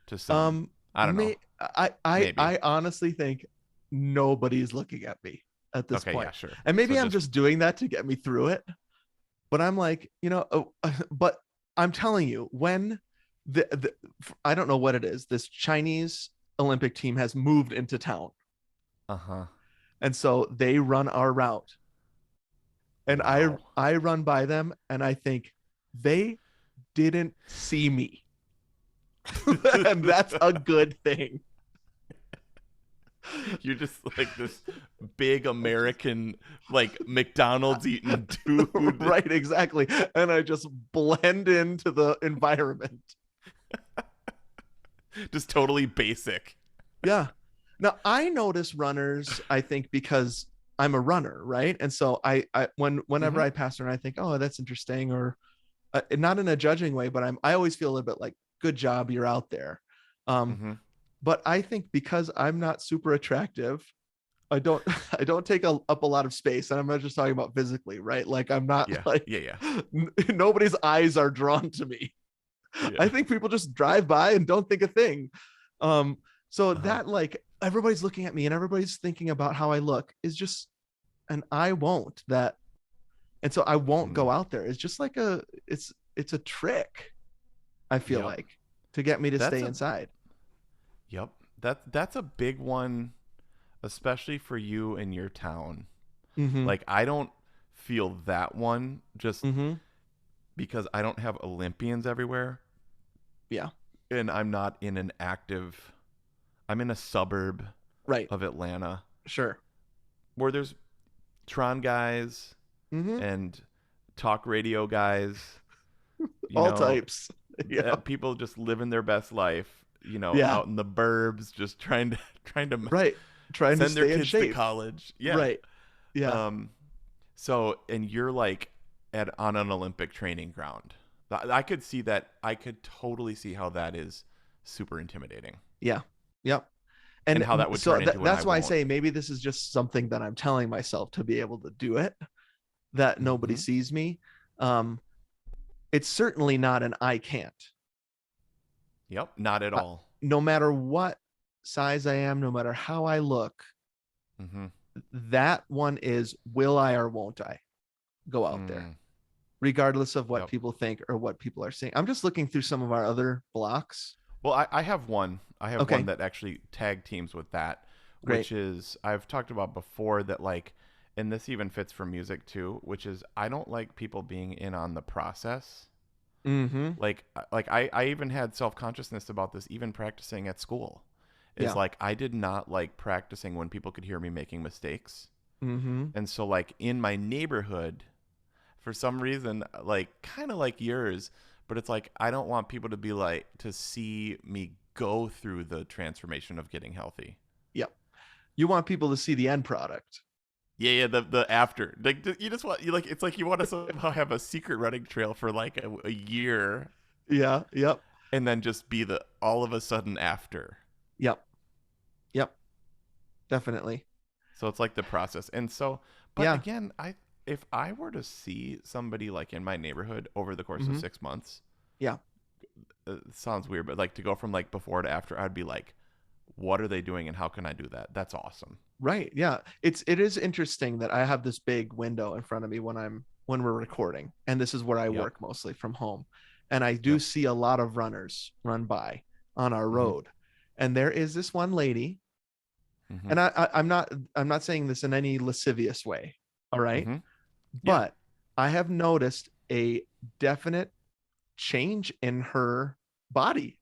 to some. I don't know. Maybe. I honestly think nobody's looking at me at this Okay, yeah, point. sure. And So maybe I'm just just doing that to get me through it. But I'm like, but I'm telling you, when the I don't know what it is, this Chinese Olympic team has moved into town. uh-huh. And so they run our route. And I Wow. I run by them and I think they didn't see me. And that's a good thing. You're just like this big American like McDonald's eating dude. Right, exactly. And I just blend into the environment. Just totally basic. Yeah. Now I notice runners, I think, because I'm a runner, right? And so whenever Mm-hmm. I pass around, I think, oh, that's interesting, or not in a judging way, but I always feel a little bit like, good job, you're out there. Um, Mm-hmm. but I think because I'm not super attractive, I don't I don't take up a lot of space, and I'm not just talking about physically, right? Like I'm not Yeah. like Yeah, yeah. nobody's eyes are drawn to me. I Yeah. think people just drive by and don't think a thing. Um, so Uh-huh. that like everybody's looking at me and everybody's thinking about how I look is just and I won't that and so I won't go Mm. out there. It's just like it's a trick, I feel Yep. like, to get me to That's stay a inside. Yep. That's a big one, especially for you in your town. Mm-hmm. Like I don't feel that one just Mm-hmm. because I don't have Olympians everywhere Yeah. and I'm in a suburb Right. of Atlanta Sure. where there's Tron guys Mm-hmm. and talk radio guys, you All know, types. Yeah. people just living their best life, Yeah. out in the burbs, just trying to Right. Trying to send their stay in kids to shape. college. Yeah. Right. Yeah. Um, so, and you're like on an Olympic training ground. I could see that. I could totally see how that is super intimidating Yeah. Yep. and And how that would so turn into an I that's why I won't. say maybe this is just something that I'm telling myself to be able to do it, that nobody Hmm. sees me. Um, it's certainly not an I can't. Yep. Not at Uh, all. no matter what size I am, no matter how I look, Mm-hmm. that one is will I or won't I go out there, Mm. regardless of what Yep. people think or what people are saying. I'm just looking through some of our other blocks. Well, I have one. I have one Okay, that actually tag teams with that, great. which is I've talked about before that like, and this even fits for music too, which is I don't like people being in on the process. Mm-hmm. Like I even had self-consciousness about this even practicing at school. Is Yeah. like I did not like practicing when people could hear me making mistakes. Mm-hmm. And so like in my neighborhood, for some reason, like kind of like yours, but it's like I don't want people to be like to see me go through the transformation of getting healthy. Yep. You want people to see the end product. Yeah, the after, like you just want you like it's like you want to somehow have a secret running trail for like a year, Yeah. Yep. and then just be the all of a sudden after. Yep. Yep. Definitely. So it's like the process, and so, but Yeah. again, if I were to see somebody like in my neighborhood over the course of Mm-hmm. 6 months, Yeah. it sounds weird, but like to go from like before to after, I'd be like, what are they doing, and how can I do that? That's awesome. Right. Yeah. It is interesting that I have this big window in front of me when we're recording, and this is where I Yep. work mostly from home. And I do Yep. see a lot of runners run by on our Mm-hmm. road. And there is this one lady, Mm-hmm. and I'm not saying this in any lascivious way. All right. Mm-hmm. Yeah. But I have noticed a definite change in her body.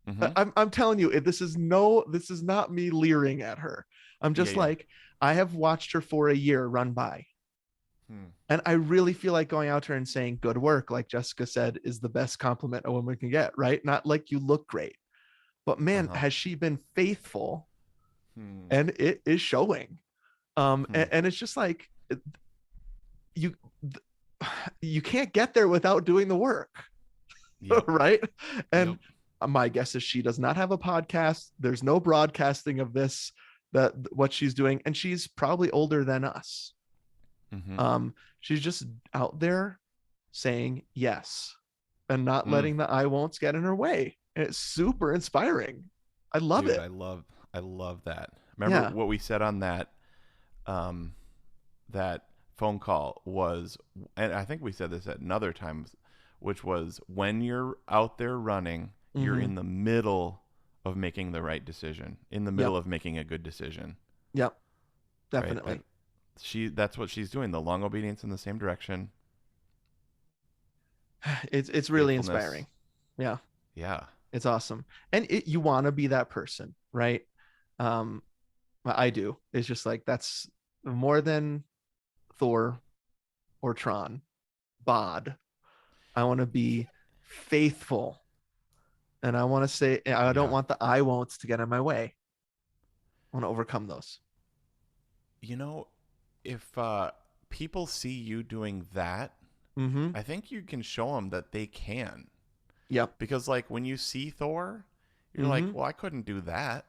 Mm-hmm. I'm telling you, this is not me leering at her. I'm Yeah. just Yeah. like, I have watched her for a year run by. Hmm. And I really feel like going out to her and saying, good work, like Jessica said, is the best compliment a woman can get, right? Not like you look great. But man, Uh-huh. has she been faithful, Hmm. and it is showing. Hmm. And it's just like you you can't get there without doing the work. Yep. Right? And Yep. my guess is she does not have a podcast. There's no broadcasting of this, that what she's doing, and she's probably older than us. Mm-hmm. She's just out there saying yes and not Mm. letting the I won'ts get in her way. And it's super inspiring. I love Dude, it. I love that. Remember Yeah. what we said on um that phone call was, and I think we said this at another time, which was when you're out there running, you're Mm-hmm. in the middle of making the right decision, in the Yep. middle of making a good decision, Yep. right? And Definitely. that's what she's doing, the long obedience in the same direction, It's really faithfulness. inspiring. Yeah. Yeah. It's awesome. And you want to be that person, right? Um, I do. It's just like, that's more than Thor or Tron, Bod. I want to be faithful. And I want to say, I don't Yeah. want the I won'ts to get in my way. I want to overcome those. You know, if people see you doing that, Mm-hmm. I think you can show them that they can. Yep. Because like when you see Thor, you're like, Mm-hmm. well, I couldn't do that.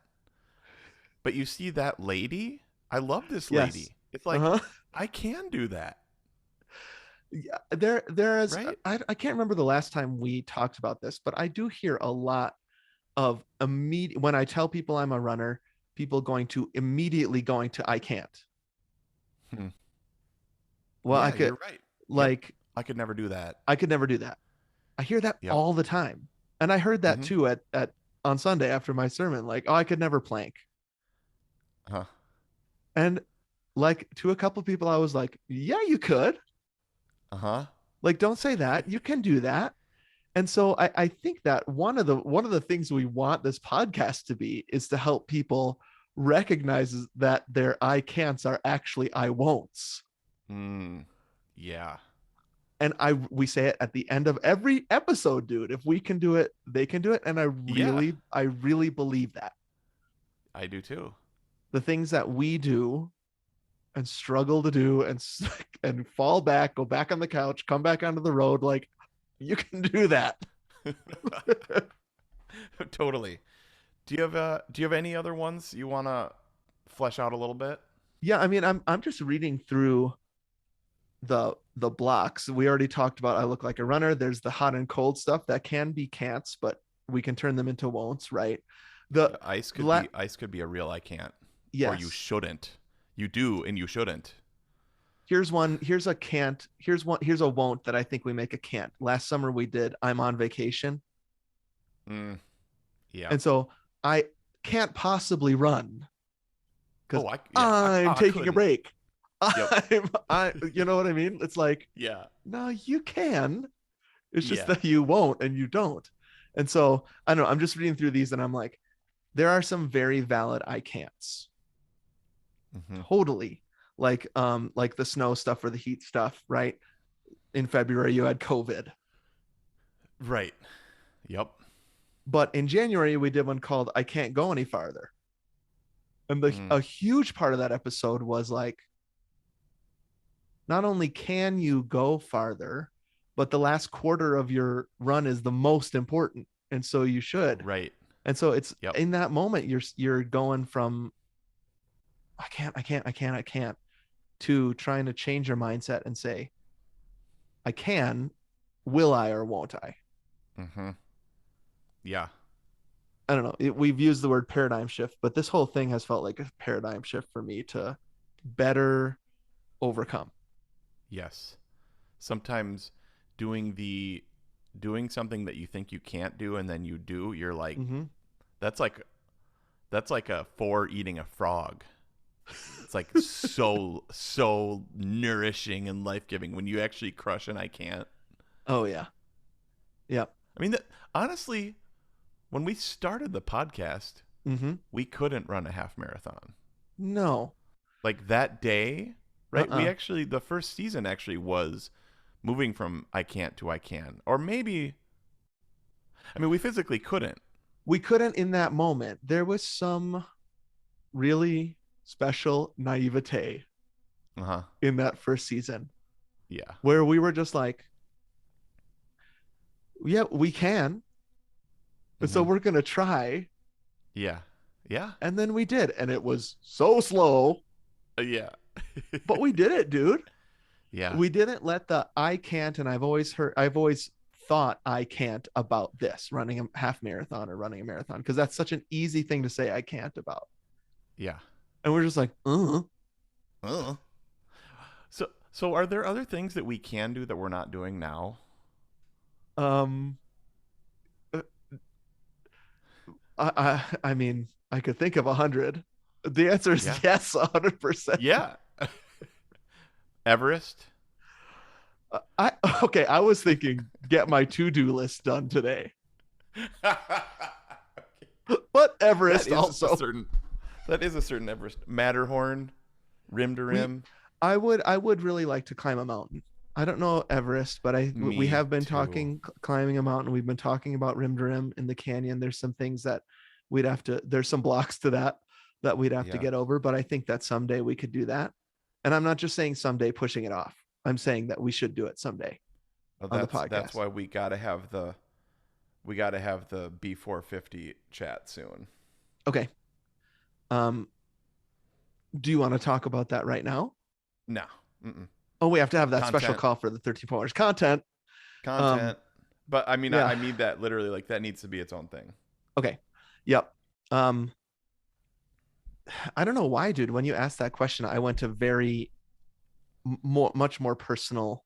But you see that lady? I love this Yes. lady. It's like Uh-huh. I can do that, Yeah. There is, right? I can't remember the last time we talked about this, but I do hear a lot of immediate, when I tell people I'm a runner, people going to immediately going to I can't. Hmm. Well, I Yeah, could, you're right. Yep. like, I could never do that. I could never do that. I hear that Yep. all the time. And I heard that Mm-hmm. too at on Sunday after my sermon, like, oh, I could never plank. Huh. And like, to a couple of people, I was like, yeah, you could. Uh-huh. Like, don't say that. You can do that. And so I think that one of the things we want this podcast to be is to help people recognize that their I can'ts are actually I won'ts. Mm. Yeah. And we say it at the end of every episode, dude. If we can do it, they can do it. And Yeah. I really believe that I do too. the things that we do and struggle to do and fall back, go back on the couch, come back onto the road, like, you can do that. Totally. Do you have any other ones you want to flesh out a little bit? Yeah, I mean, I'm just reading through the blocks. We already talked about I look like a runner. There's the hot and cold stuff that can be can'ts, but we can turn them into won'ts, right? The Yeah, la- ice could be a real I can't, or you yes. shouldn't. You do and you shouldn't. Here's one. Here's a can't. Here's one. Here's a won't that I think we make a can't. Last summer we did I'm on vacation, Mm, yeah. and so I can't possibly run because Oh, I yeah. I'm I taking a couldn't. break. Yep. I you know what I mean? It's like, Yeah. no, you can. It's just Yeah. that you won't and you don't. And so I don't know. I'm just reading through these and I'm like, there are some very valid I can'ts. Hmm. Totally. Like the snow stuff or the heat stuff, right? In February you had COVID. Right. Yep. But in January, we did one called I Can't Go Any Farther. And Mm, a huge part of that episode was like, not only can you go farther, but the last quarter of your run is the most important. And so you should. right. And so it's Yep. in that moment you're going from I can't to trying to change your mindset and say, I can, will I or won't I? Mm-hmm. Yeah. I don't know. We've used the word paradigm shift, but this whole thing has felt like a paradigm shift for me to better overcome. Yes. Sometimes doing the doing something that you think you can't do and then you do, you're like, Mm-hmm. that's like that's like a 4 eating a frog. It's like so nourishing and life-giving when you actually crush and I can't. Oh yeah. Yep. I mean, honestly, when we started the podcast, Mm-hmm. we couldn't run a half marathon. No. Like that day, right? We Uh-uh. actually the first season actually was moving from I can't to I can. Or maybe I mean we physically couldn't. We couldn't in that moment. There was some really special naivete Uh-huh. in that first season Yeah. where we were just like, yeah, we can. And so Mhm. we're going to try. Yeah. Yeah. And then we did. And it was so slow, Yeah. but we did it, dude. Yeah. We didn't let the I can't. And I've always thought I can't about this running a half marathon or running a marathon because that's such an easy thing to say I can't about. Yeah. And we're just like, Uh. So are there other things that we can do that we're not doing now? um, uh, I mean, I could think of 100. The answer Yeah. is yes, 100%. Yeah. Everest? I okay. I was thinking get my to-do list done today, but That Everest is a also. certain that is a certain Everest. Matterhorn, rim to We rim. I would really like to climb a mountain. I don't know Everest, but we Me have been too. talking climbing a mountain. We've been talking about rim to rim in the canyon. There's some things that we'd have to. There's some blocks to that we'd have to Yeah. get over. But I think that someday we could do that. And I'm not just saying someday pushing it off. I'm saying that we should do it someday Well, on the that's podcast. why we got to have the B450 chat soon. Okay. Um, do you want to talk about that right now? No. Mm-mm. Oh, we have to have that special Content. call for the 13 pointers content. Um, Content. But I mean yeah. I mean that literally like that needs to be its own thing. Okay. Yep. Um, I don't know why, dude. When you asked that question, I went to very much more personal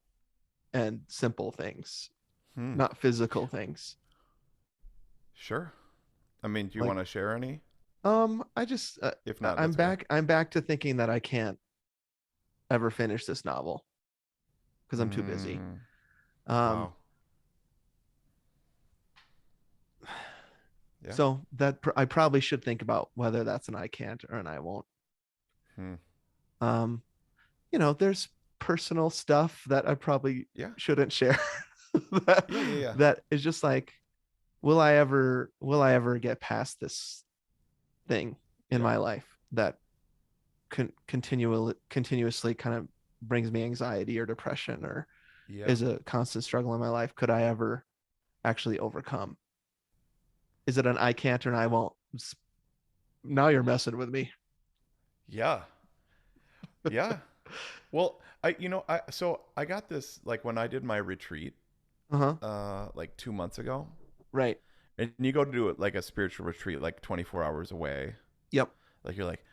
and simple things, Hmm. not physical things. Sure. I mean, do you Like, want to share any? I just If not, I'm that's okay. back. I'm back to thinking that I can't ever finish this novel because I'm too busy. Mm, Um, wow. Yeah. so I probably should think about whether that's an I can't or an I won't. Hmm. Um, there's personal stuff that I probably Yeah. shouldn't share. that, Yeah. Yeah. Yeah. that is just like, will I ever get past this thing in Yeah. my life that continuously kind of brings me anxiety or depression or Yeah. is a constant struggle in my life? Could I ever actually overcome? Is it an I can't or an I won't? Now you're messing with me. Yeah. Yeah. Well, I got this like when I did my retreat Uh-huh. like 2 months ago. Right. And you go to do it like a spiritual retreat like 24 hours away. Yep. Like you're like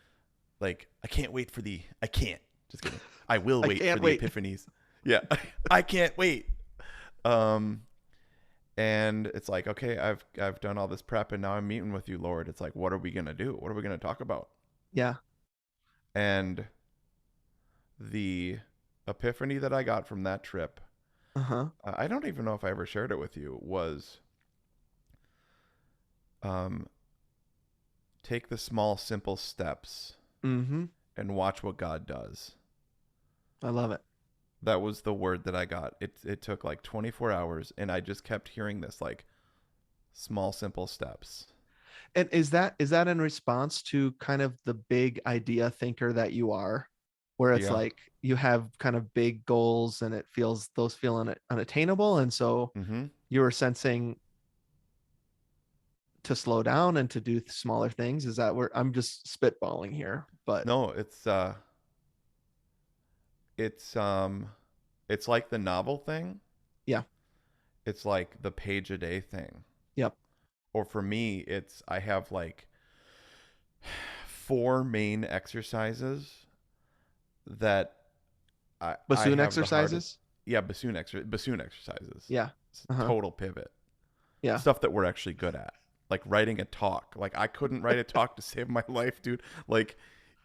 I can't wait for the I can't. Just kidding. I will I wait for can't the wait. epiphanies. Yeah. I can't wait. Um and it's like, okay, I've done all this prep and now I'm meeting with you, Lord. It's like, what are we going to do? What are we going to talk about? Yeah. And the epiphany that I got from that trip, Uh-huh. I don't even know if I ever shared it with you, was um take the small simple steps Mm-hmm. and watch what God does. I love it. That was the word that I got. It took like 24 hours, and I just kept hearing this like small, simple steps. And is that in response to kind of the big idea thinker that you are, where it's Yeah. like you have kind of big goals and it feels those feel unattainable, and so Mm-hmm. you were sensing to slow down and to do smaller things? Is that where I'm just spitballing here? But No, it's it's like the novel thing. yeah, It's like the page a day thing. yep. Or for me, it's I have like four main exercises that I Bassoon have the hardest. exercises. Yeah, bassoon exercises. Yeah. It's a Uh-huh. total pivot. Yeah. Stuff that we're actually good at. Like writing a talk. Like I couldn't write a talk to save my life, dude. Like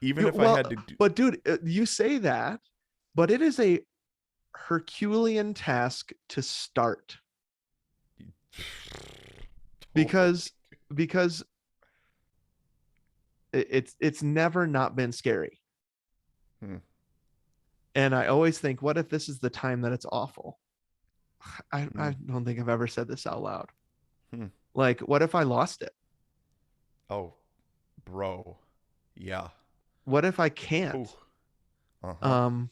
even if I Well, had to do but dude, you say that, but it is a Herculean task to start totally. because because it's never not been scary. Hmm. And I always think, what if this is the time that it's awful? I Hmm. don't think I've ever said this out loud. Hmm. Like, what if I lost it? Oh, bro. Yeah. What if I can't? Ooh. Uh-huh. Um,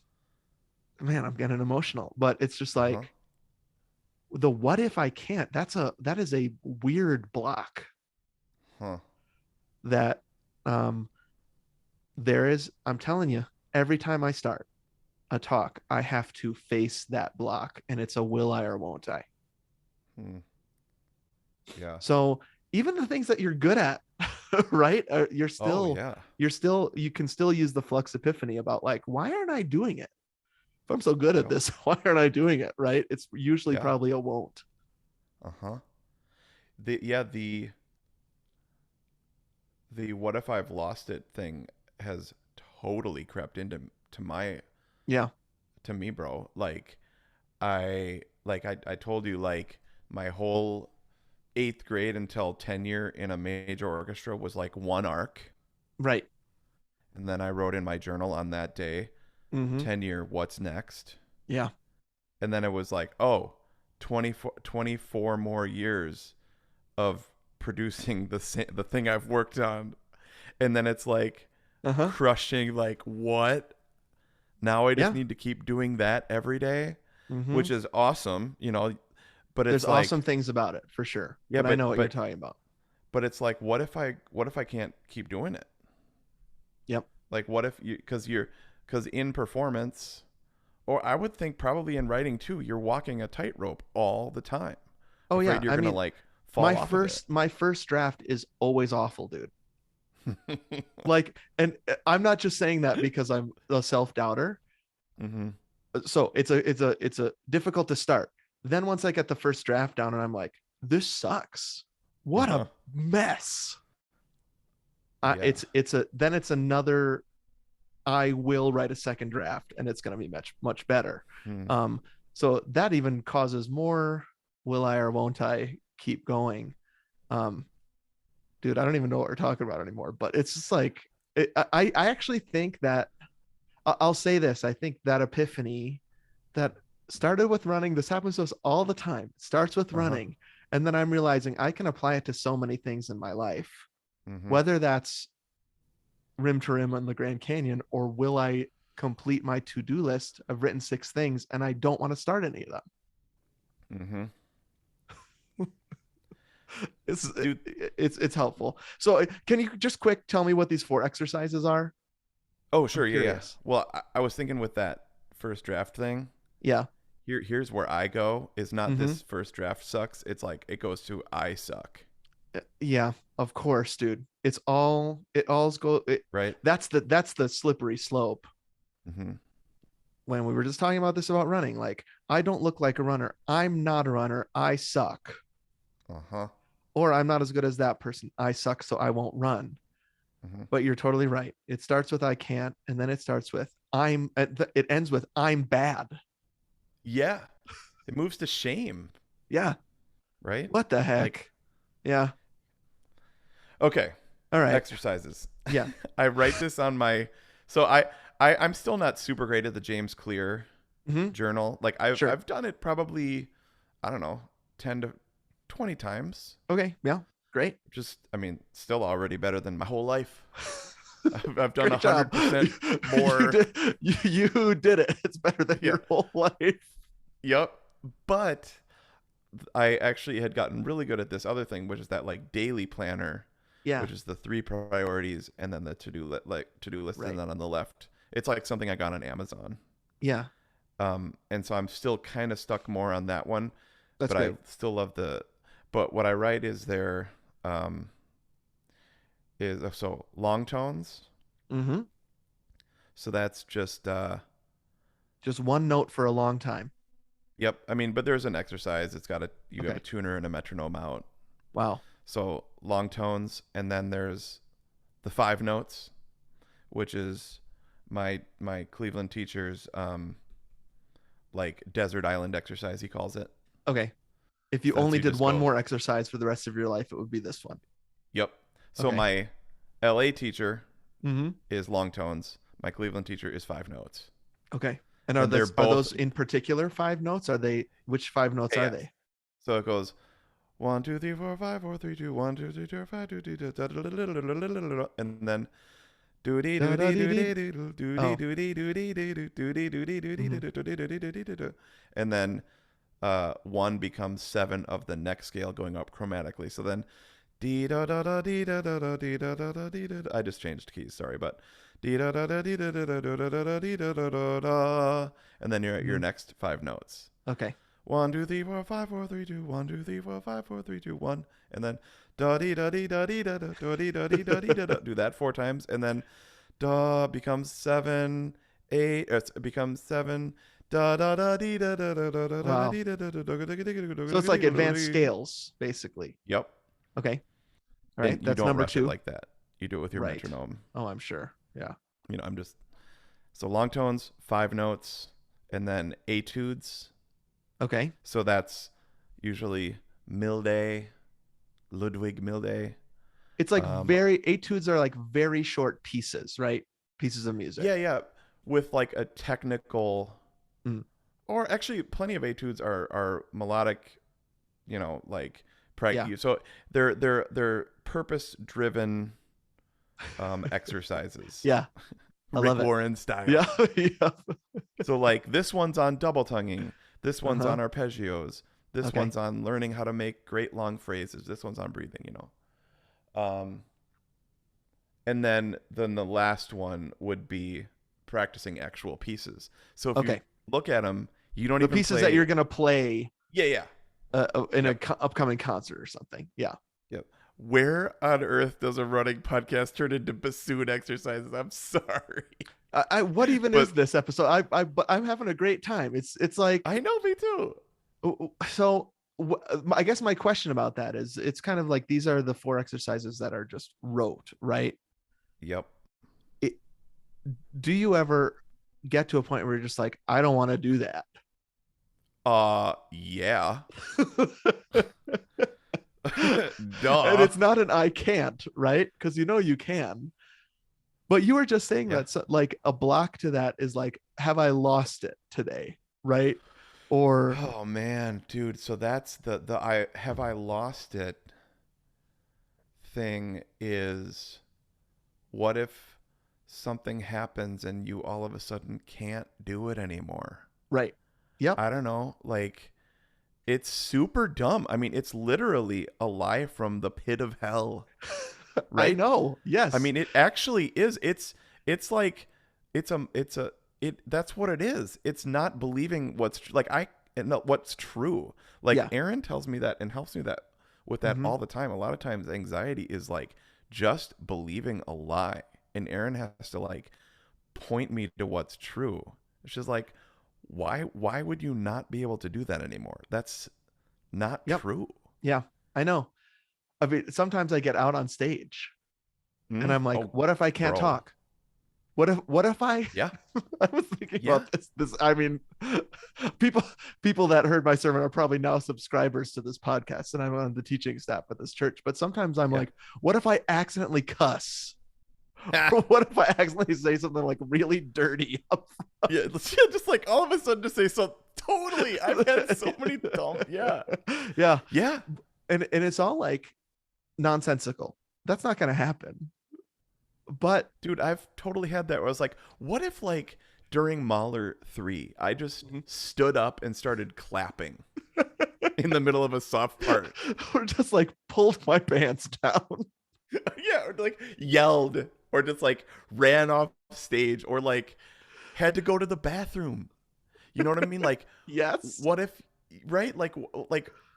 man, I'm getting emotional, but it's just Uh-huh. like the what if I can't? That is a weird block Huh. that um there is. I'm telling you, every time I start a talk, I have to face that block, and it's a will I or won't I. Hmm. Yeah. So even the things that you're good at, right? Oh yeah. You can still use the Flux Epiphany about like, why aren't I doing it? If I'm so good at Yep. this, why aren't I doing it? Right? It's usually Yeah. probably a won't. Uh-huh. The what if I've lost it thing has totally crept into to my Yeah. to me, bro. Like I told you like my whole eighth grade until tenure in a major orchestra was like one arc. Right. And then I wrote in my journal on that day, Mm-hmm. tenure, what's next? Yeah. And then it was like, oh, 24 more years of producing the thing I've worked on. And then it's like Uh-huh. crushing, like, what? Now I just Yeah. need to keep doing that every day, Mm-hmm. which is awesome, but There's it's awesome like, things about it for sure. yeah, But I know but what you're but talking about. but it's like, what if I can't keep doing it? Yep. Like, what if because in performance, or I would think probably in writing too, you're walking a tightrope all the time, Oh yeah. afraid you're I gonna mean, like fall off of it. my first draft is always awful, dude. Like, and I'm not just saying that because I'm a self-doubter. Mm-hmm. So it's a difficult to start. Then once I get the first draft down and I'm like, this sucks. What a Uh-huh. mess. Yeah. It's another. I will write a second draft and it's going to be much better. Hmm. Um, so that even causes more. Will I or won't I keep going? Um, dude, I don't even know what we're talking about anymore. But it's just like I actually think that I'll say this. I think that epiphany that started with running. This happens to us all the time. It starts with Uh-huh. running, and then I'm realizing I can apply it to so many things in my life, Mm-hmm. whether that's rim to rim on the Grand Canyon, or will I complete my to-do list. I've written 6 things and I don't want to start any of them. Mm-hmm. It's Dude. it's helpful. So can you just quick tell me what these 4 exercises are? Oh, I'm sure. Yeah, yeah. curious. Well, I was thinking with that first draft thing. Yeah. Here's where I go. Is not Mm-hmm. this first draft sucks. It's like it goes to I suck. Yeah, of course, dude. It all's go it, Right. that's the slippery slope. Mm-hmm. When we were just talking about this about running, like I don't look like a runner. I'm not a runner. I suck. Uh-huh. Or I'm not as good as that person. I suck, so I won't run. Mm-hmm. But you're totally right. It starts with I can't, and then it starts with it ends with I'm bad. Yeah. It moves to shame, Yeah. right? What the Like, heck? Yeah. okay, All right. exercises. Yeah. I write this on my. So I'm still not super great at the James Clear Mm-hmm. journal. Like I've Sure. I've done it probably, I don't know, 10 to 20 times. Okay. Yeah. Great. Just, I mean, still already better than my whole life. I've done Great job. 100% You more. did. You did it. It's better than Yeah. your whole life. Yep. But I actually had gotten really good at this other thing, which is that like daily planner, Yeah. which is the 3 priorities and then the to-do list, Right. and then on the left, it's like something I got on Amazon. Yeah. And so I'm still kind of stuck more on that one, That's but I great. still love but what I write is so long tones. Mm-hmm. So that's just, Just one note for a long time. yep. I mean, but there's an exercise. You have a Okay. tuner and a metronome out. Wow. So long tones, and then there's the 5 notes, which is my Cleveland teacher's like desert island exercise. He calls it. Okay. If you So that's only you did just one go. more exercise for the rest of your life, it would be this one. Yep. So Okay. my LA teacher Mm-hmm. is long tones. My Cleveland teacher is 5 notes, Okay. And and they're are both those in particular 5 notes? Are they which 5 notes are yeah. they? So it goes 1 2 3 4 5 4 3 2 1 2 3 4 5 2 2 and then doody Da da doody dee dee. doody doody Oh. doody doody doody doody Mhm. doody, and then 1 becomes 7 of the next scale going up chromatically. So then dee da da da dee da da da dee da da da dee da. I just changed keys, sorry, but dee da da da dee da da da da da da dee da da da da, and then you're at your Mhm. next 5 notes. Okay. 1 2 3 4 5 4 3 2 1 2 3 4 5 4 3 2 1, and then da dee da dee da dee da da da dee da dee da dee da da. Do that 4 times, and then da becomes 7 8. It becomes 7. Da da da dee da da da da da da Wow. dee da da da So it's like advanced da. scales, basically. Yep. Okay. All right. And you That's don't number rush it two. like that. You do it with your Right. metronome. Oh, I'm sure. Yeah. I'm just so long tones, 5 notes, and then etudes. Okay. So that's usually Milde, Ludwig Milde. It's like Um, etudes are like very short pieces, right? Pieces of music. yeah, with like a technical, Mm. or actually plenty of etudes are melodic, like Yeah. so they're purpose driven exercises, Yeah. I Rick love it. Warren style. Yeah. Yeah. So like this one's on double tonguing, this one's Uh-huh. on arpeggios, this Okay. one's on learning how to make great long phrases, this one's on breathing. Um, and then the last one would be practicing actual pieces. So if you Okay. look at them, you don't The even pieces that play. you're gonna play Yeah. in a Yep. upcoming concert or something. Yeah. Yep. Where on earth does a running podcast turn into bassoon exercises? I'm sorry, What even is but this episode? But I'm having a great time. It's like I know, me too. so. I guess my question about that is, it's kind of like these are the 4 exercises that are just rote, right? Yep. It, do you ever get to a point where you're just like, I don't want to do that? Yeah. And Duh. it's not an I can't, right? Because you can. But you were just saying Yeah. that like a block to that is like, have I lost it today? Right? Or Oh man, dude. So that's I lost it thing is, what if something happens and you all of a sudden can't do it anymore? right. Yep. I don't know. Like, it's super dumb. I mean, it's literally a lie from the pit of hell, I right? know. I Yes. mean, it actually is. It's like that's what it is. It's not believing what's true. Like Yeah. Aaron tells me that and helps me with that Mm-hmm. all the time. A lot of times anxiety is like just believing a lie, and Aaron has to like point me to what's true. It's just like, why would you not be able to do that anymore? That's not Yep. true. Yeah. I know. I mean, sometimes I get out on stage and I'm like, Oh, what if I can't bro. talk? What if I Yeah. I was thinking Yeah. about this I mean, people that heard my sermon are probably now subscribers to this podcast, and I'm on the teaching staff at this church. But sometimes I'm Yeah. like, what if I accidentally cuss? Or what if I accidentally say something like really dirty? Yeah, just like all of a sudden to say so totally. I've had so many dumb. Yeah. Yeah. Yeah. And it's all like nonsensical. That's not going to happen. But Dude, I've totally had that where I was like, what if like during Mahler 3, I just stood up and started clapping in the middle of a soft part? or just like pulled my pants down. Yeah, or like yelled or just like ran off stage or like had to go to the bathroom. You know what I mean? Like, Yes. what if, right? Like,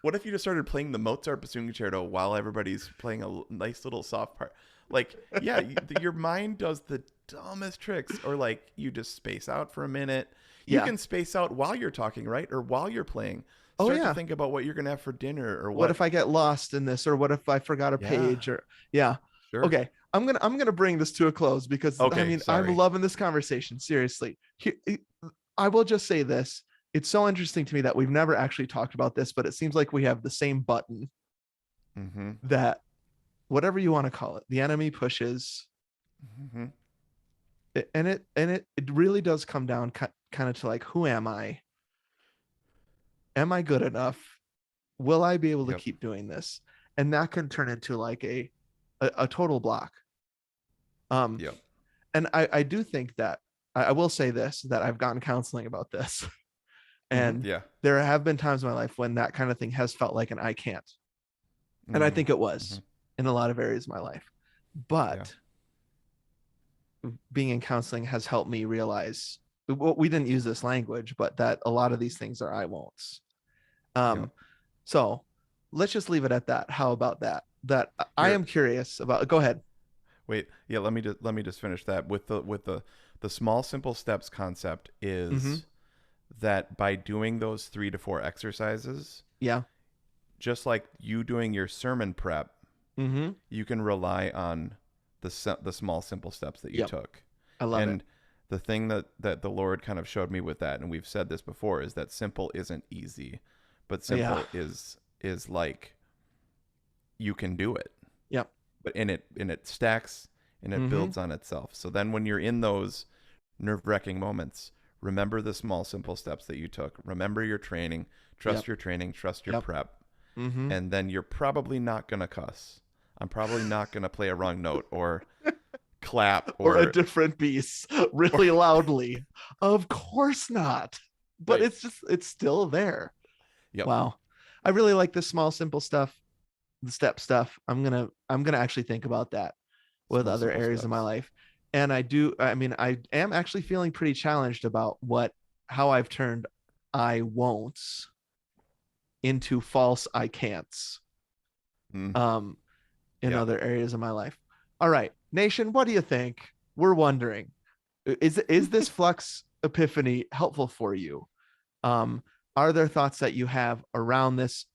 what if you just started playing the Mozart bassoon concerto while everybody's playing a nice little soft part? Like, yeah, your mind does the dumbest tricks, or like you just space out for a minute. You Yeah. can space out while you're talking, right? Or while you're playing. Oh, Start yeah. to think about what you're gonna have for dinner, or What if I get lost in this, or what if I forgot a Yeah, page, or yeah. sure. Okay. I'm gonna bring this to a close because I Okay, mean I'm sorry. loving this conversation. Seriously. I will just say this. It's so interesting to me that we've never actually talked about this, but it seems like we have the same button Mm-hmm. that whatever you want to call it, the enemy pushes. Mm-hmm. And it really does come down kind of to like, who am I? Am I good enough? Will I be able to Yep. keep doing this? And that can turn into like a total block. Yep. And I do think that I will say this, that I've gotten counseling about this. Mm-hmm. And Yeah. there have been times in my life when that kind of thing has felt like an I can't. And I think it was in a lot of areas of my life. But being in counseling has helped me realize, well, we didn't use this language, but that a lot of these things are I won'ts. So let's just leave it at that. How about that? That I am curious about. Go ahead. Wait, yeah, let me just finish that with the small simple steps concept is that by doing those 3 to 4 exercises, Yeah. just like you doing your sermon prep, you can rely on the small simple steps that you took. I love and it. the thing that the Lord kind of showed me with that, and we've said this before, is that simple isn't easy, but simple is like you can do it. Yep. But it stacks and it builds on itself. So then when you're in those nerve-wracking moments, remember the small simple steps that you took. Remember your training, trust your training, trust your prep. And then you're probably not going to cuss. I'm probably not going to play a wrong note or clap or a different piece really loudly. Of course not. But it's still there. Yep. Wow. I really like this small simple stuff, the step stuff. I'm gonna actually think about that with Small, other simple areas steps. of my life. And I am actually feeling pretty challenged about how I've turned I won'ts into false I can'ts in other areas of my life. All right, nation, what do you think? We're wondering, is this Flux Epiphany helpful for you? Are there thoughts that you have around this,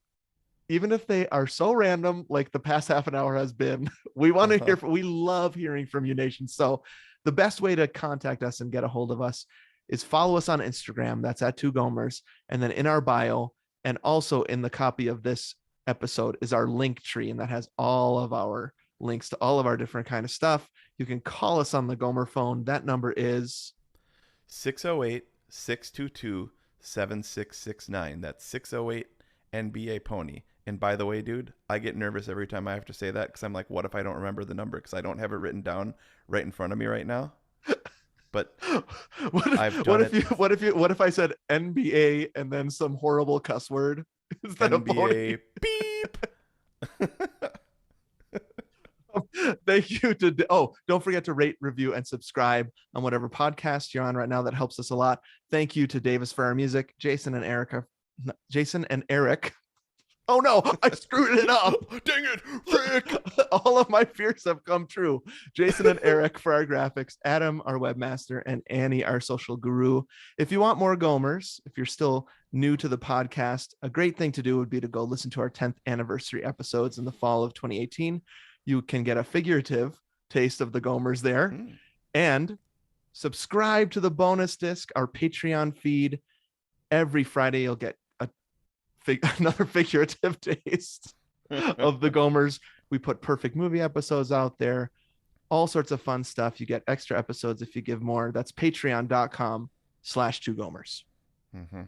even if they are so random like the past half an hour has been? We want to hear we love hearing from you, nation. So the best way to contact us and get a hold of us is follow us on Instagram. That's at Two Gomers. And then in our bio, and also in the copy of this episode, is our link tree, and that has all of our links to all of our different kind of stuff. You can call us on the Gomer phone. That number is 608-622-7669. That's 608 NBA Pony. And by the way, dude, I get nervous every time I have to say that because I'm like, what if I don't remember the number? Because I don't have it written down right in front of me right now. But what if I said NBA and then some horrible cuss word instead NBA of beep? Thank you don't forget to rate, review, and subscribe on whatever podcast you're on right now. That helps us a lot. Thank you to Davis for our music, Jason and Eric. Oh no, I screwed it up. Dang it, Rick. All of my fears have come true. Jason and Eric for our graphics, Adam, our webmaster, and Annie, our social guru. If you want more Gomers, if you're still new to the podcast, a great thing to do would be to go listen to our 10th anniversary episodes in the fall of 2018. You can get a figurative taste of the Gomers there. And subscribe to the bonus disc, our Patreon feed. Every Friday, you'll get another figurative taste of the Gomers. We put perfect movie episodes out there. all sorts of fun stuff. You get extra episodes if you give more. That's patreon.com/2gomers. Mm-hmm.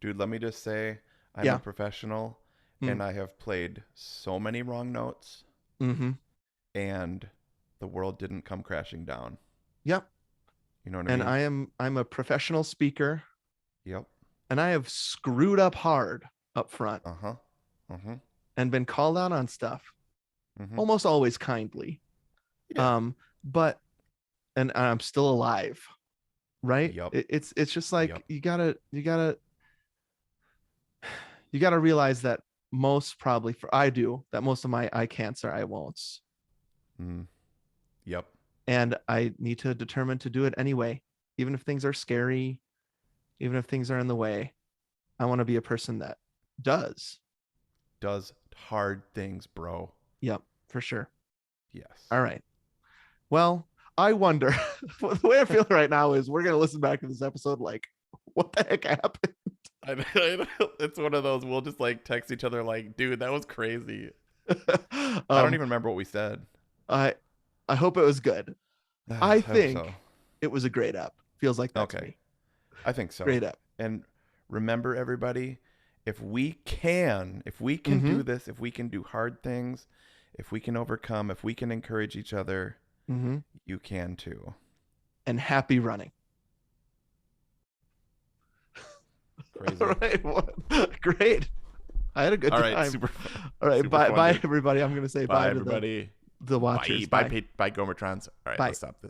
Dude, let me just say, I'm a Yeah. professional, Mm. and I have played so many wrong notes, Mm-hmm. and the world didn't come crashing down. Yep. You know what I And mean? I'm a professional speaker, Yep. and I have screwed up hard up front Uh-huh. Mm-hmm. and been called out on stuff, Mm-hmm. almost always kindly. Yeah. But and I'm still alive, right? Yep. It's just like Yep. you gotta realize that most probably for I do that most of my I can'ts are I won'ts. Mm. Yep. And I need to determine to do it anyway, even if things are scary, even if things are in the way. I want to be a person that does. Does hard things, bro. Yep, for sure. Yes. All right. Well, I wonder. The way I feel right now is we're gonna listen back to this episode like, what the heck happened? It's one of those we'll just like text each other like, dude, that was crazy. I don't um, even remember what we said. I I hope it was good. I I hope so. think it was a great up. Feels like that to Okay. me. I think so. Great up. And remember, everybody, if we can Mm-hmm. do this, if we can do hard things, if we can overcome, if we can encourage each other, Mm-hmm. you can too. And happy running. Crazy. All right. Great. I had a good All right. time. Super fun. All right. Super bye, fun, bye, dude. everybody. I'm gonna say Bye, bye to everybody. the watchers. Bye. Bye, Gomertrons. All right. Bye. Let's stop this.